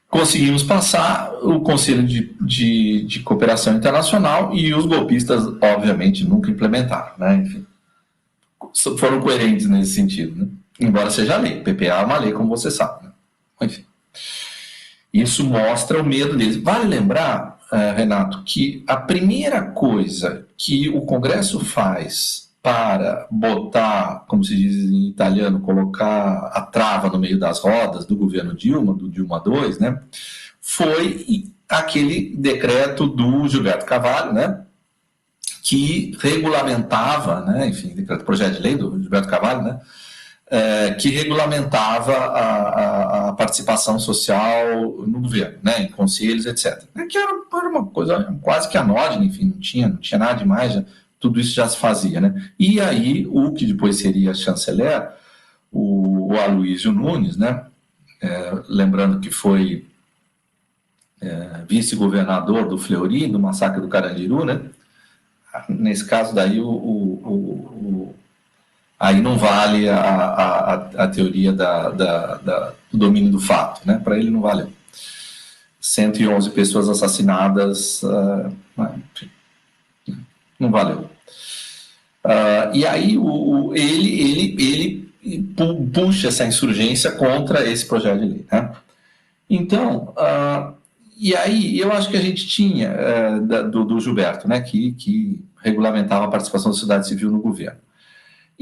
Conseguimos passar o Conselho de Cooperação Internacional e os golpistas, obviamente, nunca implementaram, né? Enfim, foram coerentes nesse sentido, né? embora seja lei. PPA é uma lei, como você sabe, né? Enfim. Isso mostra o medo deles. Vale lembrar, Renato, que a primeira coisa que o Congresso faz para botar, como se diz em italiano, colocar a trava no meio das rodas do governo Dilma, do Dilma II, né, foi aquele decreto do Gilberto Carvalho, né, que regulamentava, né, enfim, projeto de lei do Gilberto Carvalho, né, que regulamentava a participação social no governo, né, em conselhos, etc. Que era uma coisa quase que anódina, enfim, não tinha nada demais, tudo isso já se fazia, né. E aí, o que depois seria chanceler, o Aloysio Nunes, né, lembrando que foi vice-governador do Fleury, do massacre do Carandiru, né, nesse caso daí aí não vale a teoria do domínio do fato, né? Para ele não valeu. 111 pessoas assassinadas, não valeu. E aí ele puxa essa insurgência contra esse projeto de lei, né? Então, e aí eu acho que a gente tinha do Gilberto, né? Que regulamentava a participação da sociedade civil no governo.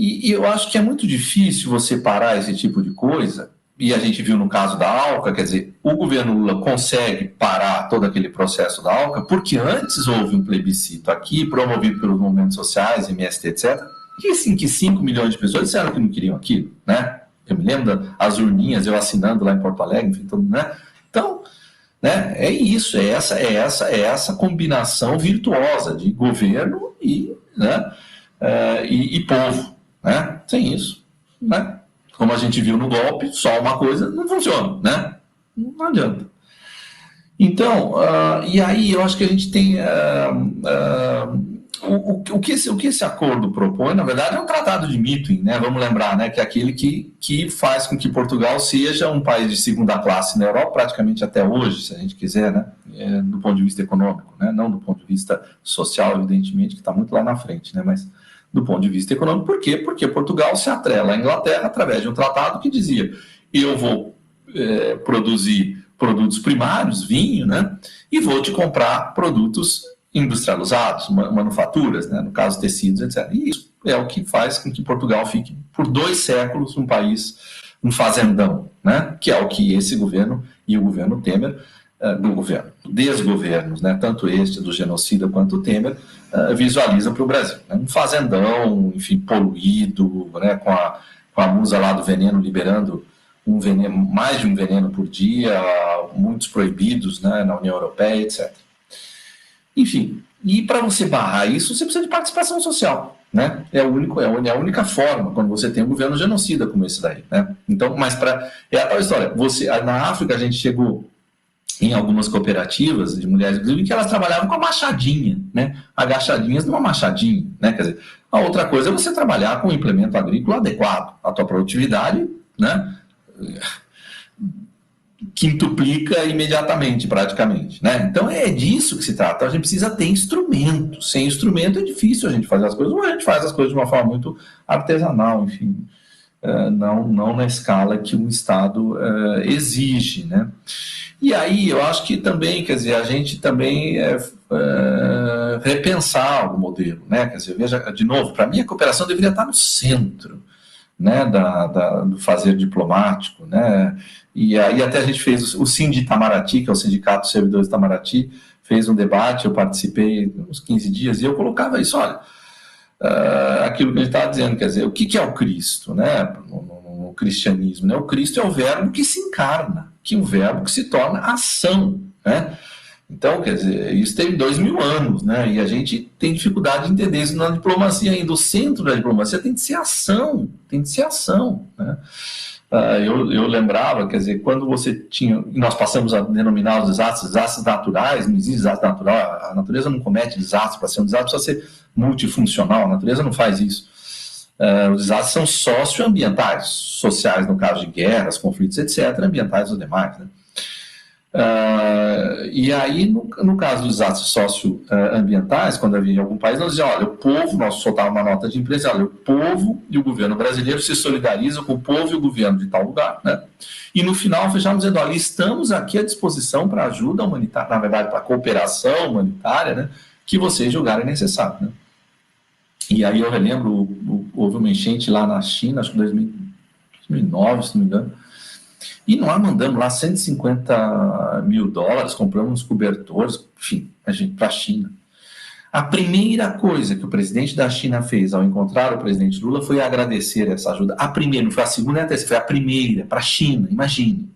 E eu acho que é muito difícil você parar esse tipo de coisa, e a gente viu no caso da ALCA, quer dizer, o governo Lula consegue parar todo aquele processo da ALCA, porque antes houve um plebiscito aqui, promovido pelos movimentos sociais, MST, etc., que 5 milhões de pessoas disseram que não queriam aquilo, né? Eu me lembro das urninhas, eu assinando lá em Porto Alegre, enfim, tudo, né? Então, né, é isso, é essa combinação virtuosa de governo e povo. Né? Sem isso, né? Como a gente viu no golpe, só uma coisa não funciona, né? Não adianta. Então, e aí eu acho que a gente tem o que esse acordo propõe, na verdade, é um tratado de Mitwin, né? Vamos lembrar, né, que é aquele que faz com que Portugal seja um país de segunda classe na Europa, praticamente até hoje, se a gente quiser, né? Do ponto de vista econômico, né? Não do ponto de vista social, evidentemente, que está muito lá na frente, né? Mas do ponto de vista econômico. Por quê? Porque Portugal se atrela à Inglaterra através de um tratado que dizia: eu vou produzir produtos primários, vinho, né? E vou te comprar produtos industrializados, manufaturas, né? No caso tecidos, etc. E isso é o que faz com que Portugal fique por 2 séculos um país, um fazendão, né? Que é o que esse governo e o governo Temer, desgovernos, né? Tanto este do genocida quanto o Temer, visualiza para o Brasil. Né? Um fazendão, enfim, poluído, né? com a musa lá do veneno, liberando mais de um veneno por dia, muitos proibidos, né? Na União Europeia, etc. Enfim, e para você barrar isso, você precisa de participação social. Né? É a única forma quando você tem um governo genocida como esse daí. Né? Então, mas é a tal história. Na África a gente chegou em algumas cooperativas de mulheres, inclusive, que elas trabalhavam com a machadinha, né? Agachadinhas numa machadinha, né? Quer dizer, a outra coisa é você trabalhar com um implemento agrícola adequado. A tua produtividade, né? Quintuplica imediatamente, praticamente, né? Então é disso que se trata. Então, a gente precisa ter instrumento. Sem instrumento é difícil a gente fazer as coisas, ou a gente faz as coisas de uma forma muito artesanal, enfim. Não na escala que o Estado exige, né? E aí eu acho que também, quer dizer, a gente também repensar o modelo, né? Quer dizer, veja, de novo, para mim a cooperação deveria estar no centro, né, do fazer diplomático, né? E aí até a gente fez o Sind Itamaraty, que é o Sindicato dos Servidores de Itamaraty, fez um debate, eu participei uns 15 dias, e eu colocava isso, olha, aquilo que a gente estava dizendo, quer dizer, o que é o Cristo, né, no cristianismo, né? O Cristo é o verbo que se encarna, que é o verbo que se torna ação, né? Então, quer dizer, isso tem 2000 anos, né? E a gente tem dificuldade de entender isso na diplomacia ainda. O centro da diplomacia tem de ser ação, né? Eu lembrava, quer dizer, quando você tinha... Nós passamos a denominar os desastres naturais, não existe desastre natural, a natureza não comete desastre. Para ser um desastre precisa ser multifuncional, a natureza não faz isso. Os desastres são socioambientais, sociais no caso de guerras, conflitos, etc., ambientais os demais, né? E aí, no caso dos atos socioambientais, quando havia em algum país, nós dizíamos, olha, o povo, nós soltávamos uma nota de imprensa, olha, o povo e o governo brasileiro se solidarizam com o povo e o governo de tal lugar, né? E no final fechamos dizendo, olha, estamos aqui à disposição para ajuda humanitária, na verdade, para cooperação humanitária, né, que vocês julgarem necessário, né? E aí eu relembro, houve uma enchente lá na China, acho que em 2009, se não me engano, e nós mandamos lá $150 mil, compramos uns cobertores, enfim, para a China. A primeira coisa que o presidente da China fez ao encontrar o presidente Lula foi agradecer essa ajuda. A primeira, não foi a segunda nem a terceira, foi a primeira, para a China, imagine.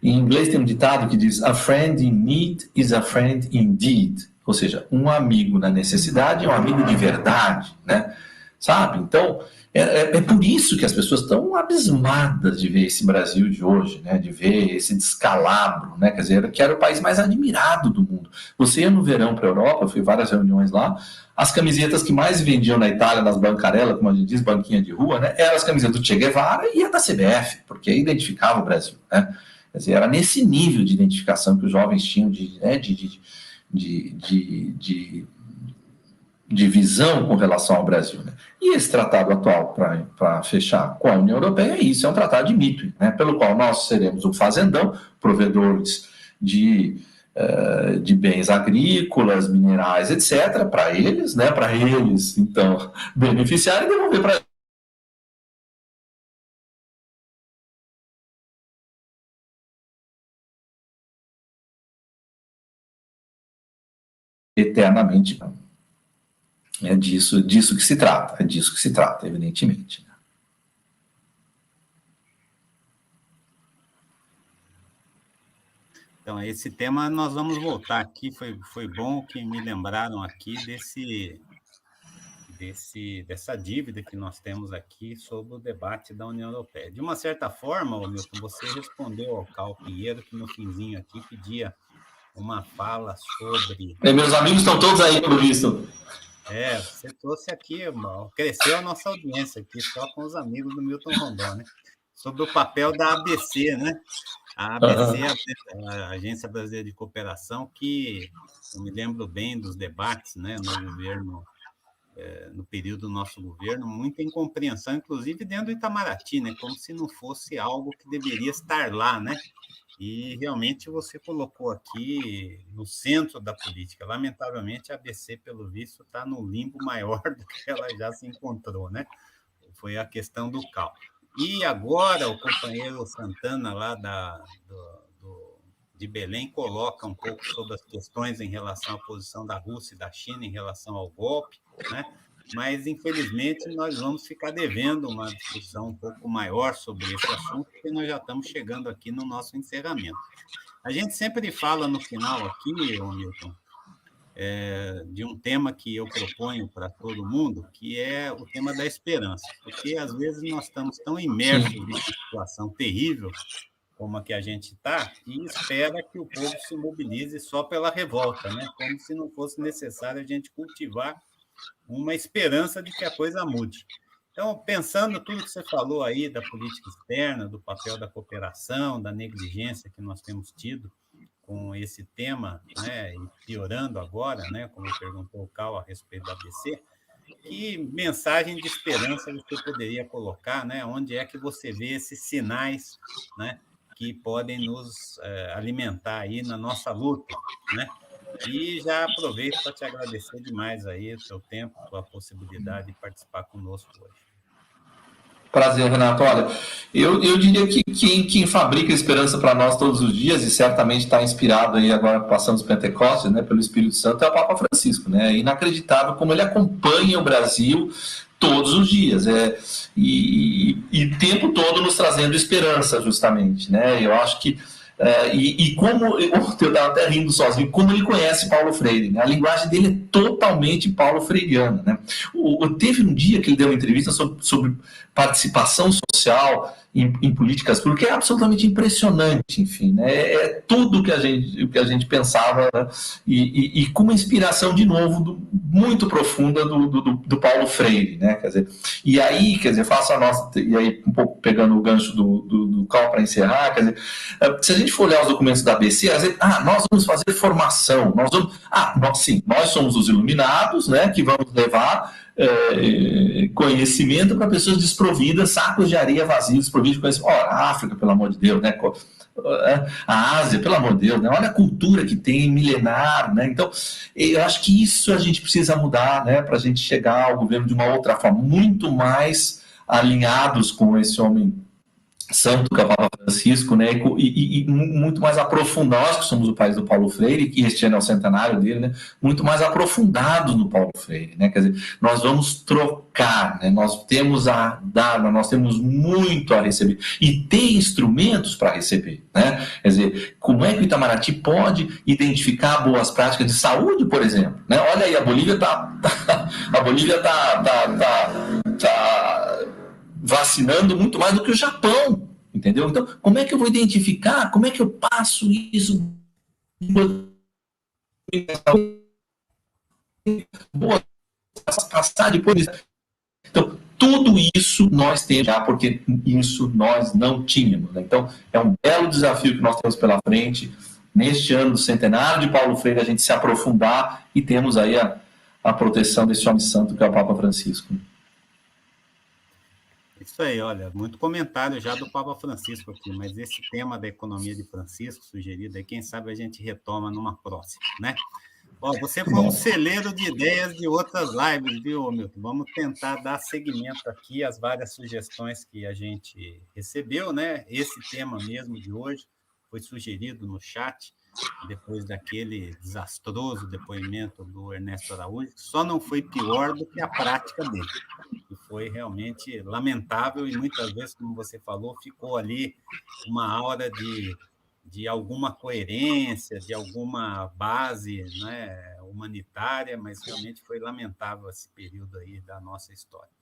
Em inglês tem um ditado que diz, a friend in need is a friend indeed. Ou seja, um amigo na necessidade é um amigo de verdade, né? Sabe? Então, é por isso que as pessoas estão abismadas de ver esse Brasil de hoje, né? De ver esse descalabro, né? Quer dizer, que era o país mais admirado do mundo. Você ia no verão para a Europa, eu fui várias reuniões lá, as camisetas que mais vendiam na Itália, nas bancarelas, como a gente diz, banquinha de rua, né? Eram as camisetas do Che Guevara e a da CBF, porque identificava o Brasil, né? Quer dizer, era nesse nível de identificação que os jovens tinham de visão com relação ao Brasil, né? E esse tratado atual, para fechar com a União Europeia, isso é um tratado de mito, né? Pelo qual nós seremos um fazendão, provedores de bens agrícolas, minerais, etc., para eles, né? Para eles, então, beneficiarem e devolver para eternamente. É disso que se trata, evidentemente. Então, esse tema nós vamos voltar aqui. Foi bom que me lembraram aqui dessa dívida que nós temos aqui sobre o debate da União Europeia. De uma certa forma, Milton, você respondeu ao Carl Pinheiro, que no finzinho aqui pedia uma fala sobre... Meus amigos estão todos aí, pelo visto. Você trouxe aqui, cresceu a nossa audiência aqui, só com os amigos do Milton Rondon, né? Sobre o papel da ABC, né? A ABC, a Agência Brasileira de Cooperação, que eu me lembro bem dos debates, né, no governo, no período do nosso governo, muita incompreensão, inclusive dentro do Itamaraty, né? Como se não fosse algo que deveria estar lá, né? E realmente você colocou aqui no centro da política. Lamentavelmente, a ABC, pelo visto, está no limbo maior do que ela já se encontrou, né? Foi a questão do CAL. E agora o companheiro Santana, lá de Belém, coloca um pouco sobre as questões em relação à posição da Rússia e da China em relação ao golpe, né? Mas, infelizmente, nós vamos ficar devendo uma discussão um pouco maior sobre esse assunto, porque nós já estamos chegando aqui no nosso encerramento. A gente sempre fala no final aqui, Milton, de um tema que eu proponho para todo mundo, que é o tema da esperança, porque, às vezes, nós estamos tão imersos em uma situação terrível como a que a gente está, e espera que o povo se mobilize só pela revolta, né? Como se não fosse necessário a gente cultivar uma esperança de que a coisa mude. Então, pensando tudo que você falou aí da política externa, do papel da cooperação, da negligência que nós temos tido com esse tema, né, e piorando agora, né, como perguntou o Cal a respeito da ABC, que mensagem de esperança você poderia colocar, né? Onde é que você vê esses sinais, né, que podem nos alimentar aí na nossa luta, né? E já aproveito para te agradecer demais aí o seu tempo, a sua possibilidade de participar conosco hoje. Prazer, Renato. Olha, eu diria que quem fabrica esperança para nós todos os dias, e certamente está inspirado aí agora passando os Pentecostes, né, pelo Espírito Santo, é o Papa Francisco, né? É inacreditável como ele acompanha o Brasil todos os dias, e o tempo todo nos trazendo esperança, justamente, né? Eu acho que como eu estava até rindo sozinho, como ele conhece Paulo Freire, né? A linguagem dele é totalmente paulo freiriana, né? Teve um dia que ele deu uma entrevista sobre participação social em políticas públicas, é absolutamente impressionante, enfim, né? É tudo o que a gente pensava, né? E com uma inspiração, de novo, muito profunda do Paulo Freire, né? Quer dizer, e aí, quer dizer, faço a nossa, e aí, um pouco pegando o gancho do Cal para encerrar, quer dizer, se a gente for olhar os documentos da ABC, nós vamos fazer formação, nós somos os iluminados, né, que vamos levar conhecimento para pessoas desprovidas, sacos de areia vazios, desprovidos de conhecimento. A África, pelo amor de Deus, né? A Ásia, pelo amor de Deus, né? Olha a cultura que tem, milenar, né? Então, eu acho que isso a gente precisa mudar, né? Para a gente chegar ao governo de uma outra forma, muito mais alinhados com esse homem santo, que é o Papa Francisco, né, e muito mais aprofundar, nós que somos o país do Paulo Freire, que este ano é o centenário dele, né, muito mais aprofundados no Paulo Freire, né, quer dizer, nós vamos trocar, né, nós temos a dar, nós temos muito a receber, e ter instrumentos para receber, né, quer dizer, como é que o Itamaraty pode identificar boas práticas de saúde, por exemplo, né, olha aí, a Bolívia está vacinando muito mais do que o Japão, entendeu? Então, como é que eu vou identificar, como é que eu passo isso? Passar depois. Então, tudo isso nós temos já, porque isso nós não tínhamos, né? Então, é um belo desafio que nós temos pela frente, neste ano do centenário de Paulo Freire, a gente se aprofundar e temos aí a proteção desse homem santo que é o Papa Francisco. Isso aí, olha, muito comentário já do Papa Francisco aqui, mas esse tema da economia de Francisco, sugerido aí, quem sabe a gente retoma numa próxima, né? Ó, você foi um celeiro de ideias de outras lives, viu, Milton? Vamos tentar dar seguimento aqui às várias sugestões que a gente recebeu, né? Esse tema mesmo de hoje foi sugerido no chat, depois daquele desastroso depoimento do Ernesto Araújo, que só não foi pior do que a prática dele, que foi realmente lamentável e muitas vezes, como você falou, ficou ali uma aura de alguma coerência, de alguma base, né, humanitária, mas realmente foi lamentável esse período aí da nossa história.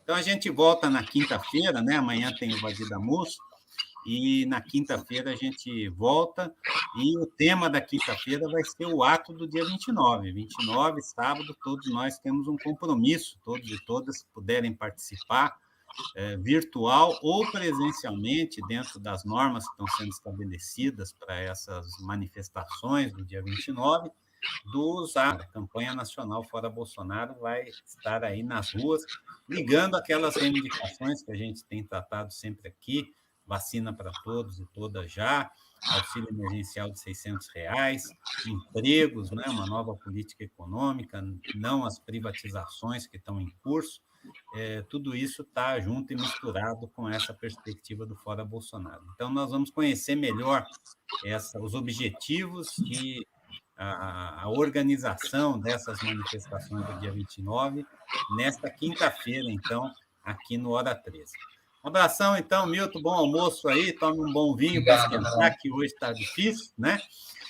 Então, a gente volta na quinta-feira, né? Amanhã tem o Vadidamus, e na quinta-feira a gente volta, e o tema da quinta-feira vai ser o ato do dia 29. 29, sábado, todos nós temos um compromisso, todos e todas puderem participar, virtual ou presencialmente, dentro das normas que estão sendo estabelecidas para essas manifestações do dia 29, a campanha nacional Fora Bolsonaro vai estar aí nas ruas, ligando aquelas reivindicações que a gente tem tratado sempre aqui, vacina para todos e todas já, auxílio emergencial de R$600, empregos, né, uma nova política econômica, não as privatizações que estão em curso, tudo isso está junto e misturado com essa perspectiva do Fora Bolsonaro. Então, nós vamos conhecer melhor os objetivos e a organização dessas manifestações do dia 29, nesta quinta-feira, então, aqui no Hora 13. Um abração, então, Milton, bom almoço aí, tome um bom vinho para esquentar, que hoje está difícil, né?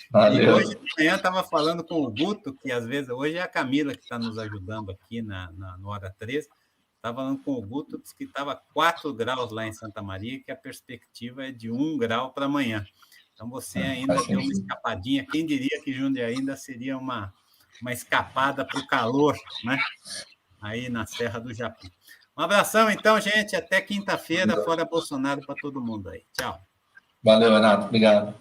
Valeu. E hoje de manhã estava falando com o Guto, que às vezes, hoje é a Camila que está nos ajudando aqui no Hora 13, estava falando com o Guto, disse que estava 4 graus lá em Santa Maria, que a perspectiva é de 1 grau para amanhã. Então, você ainda deu uma escapadinha. Quem diria que Jundiaí ainda seria uma escapada para o calor, né? Aí na Serra do Japi. Um abração, então, gente. Até quinta-feira. Fora Bolsonaro para todo mundo aí. Tchau. Valeu, Renato. Obrigado.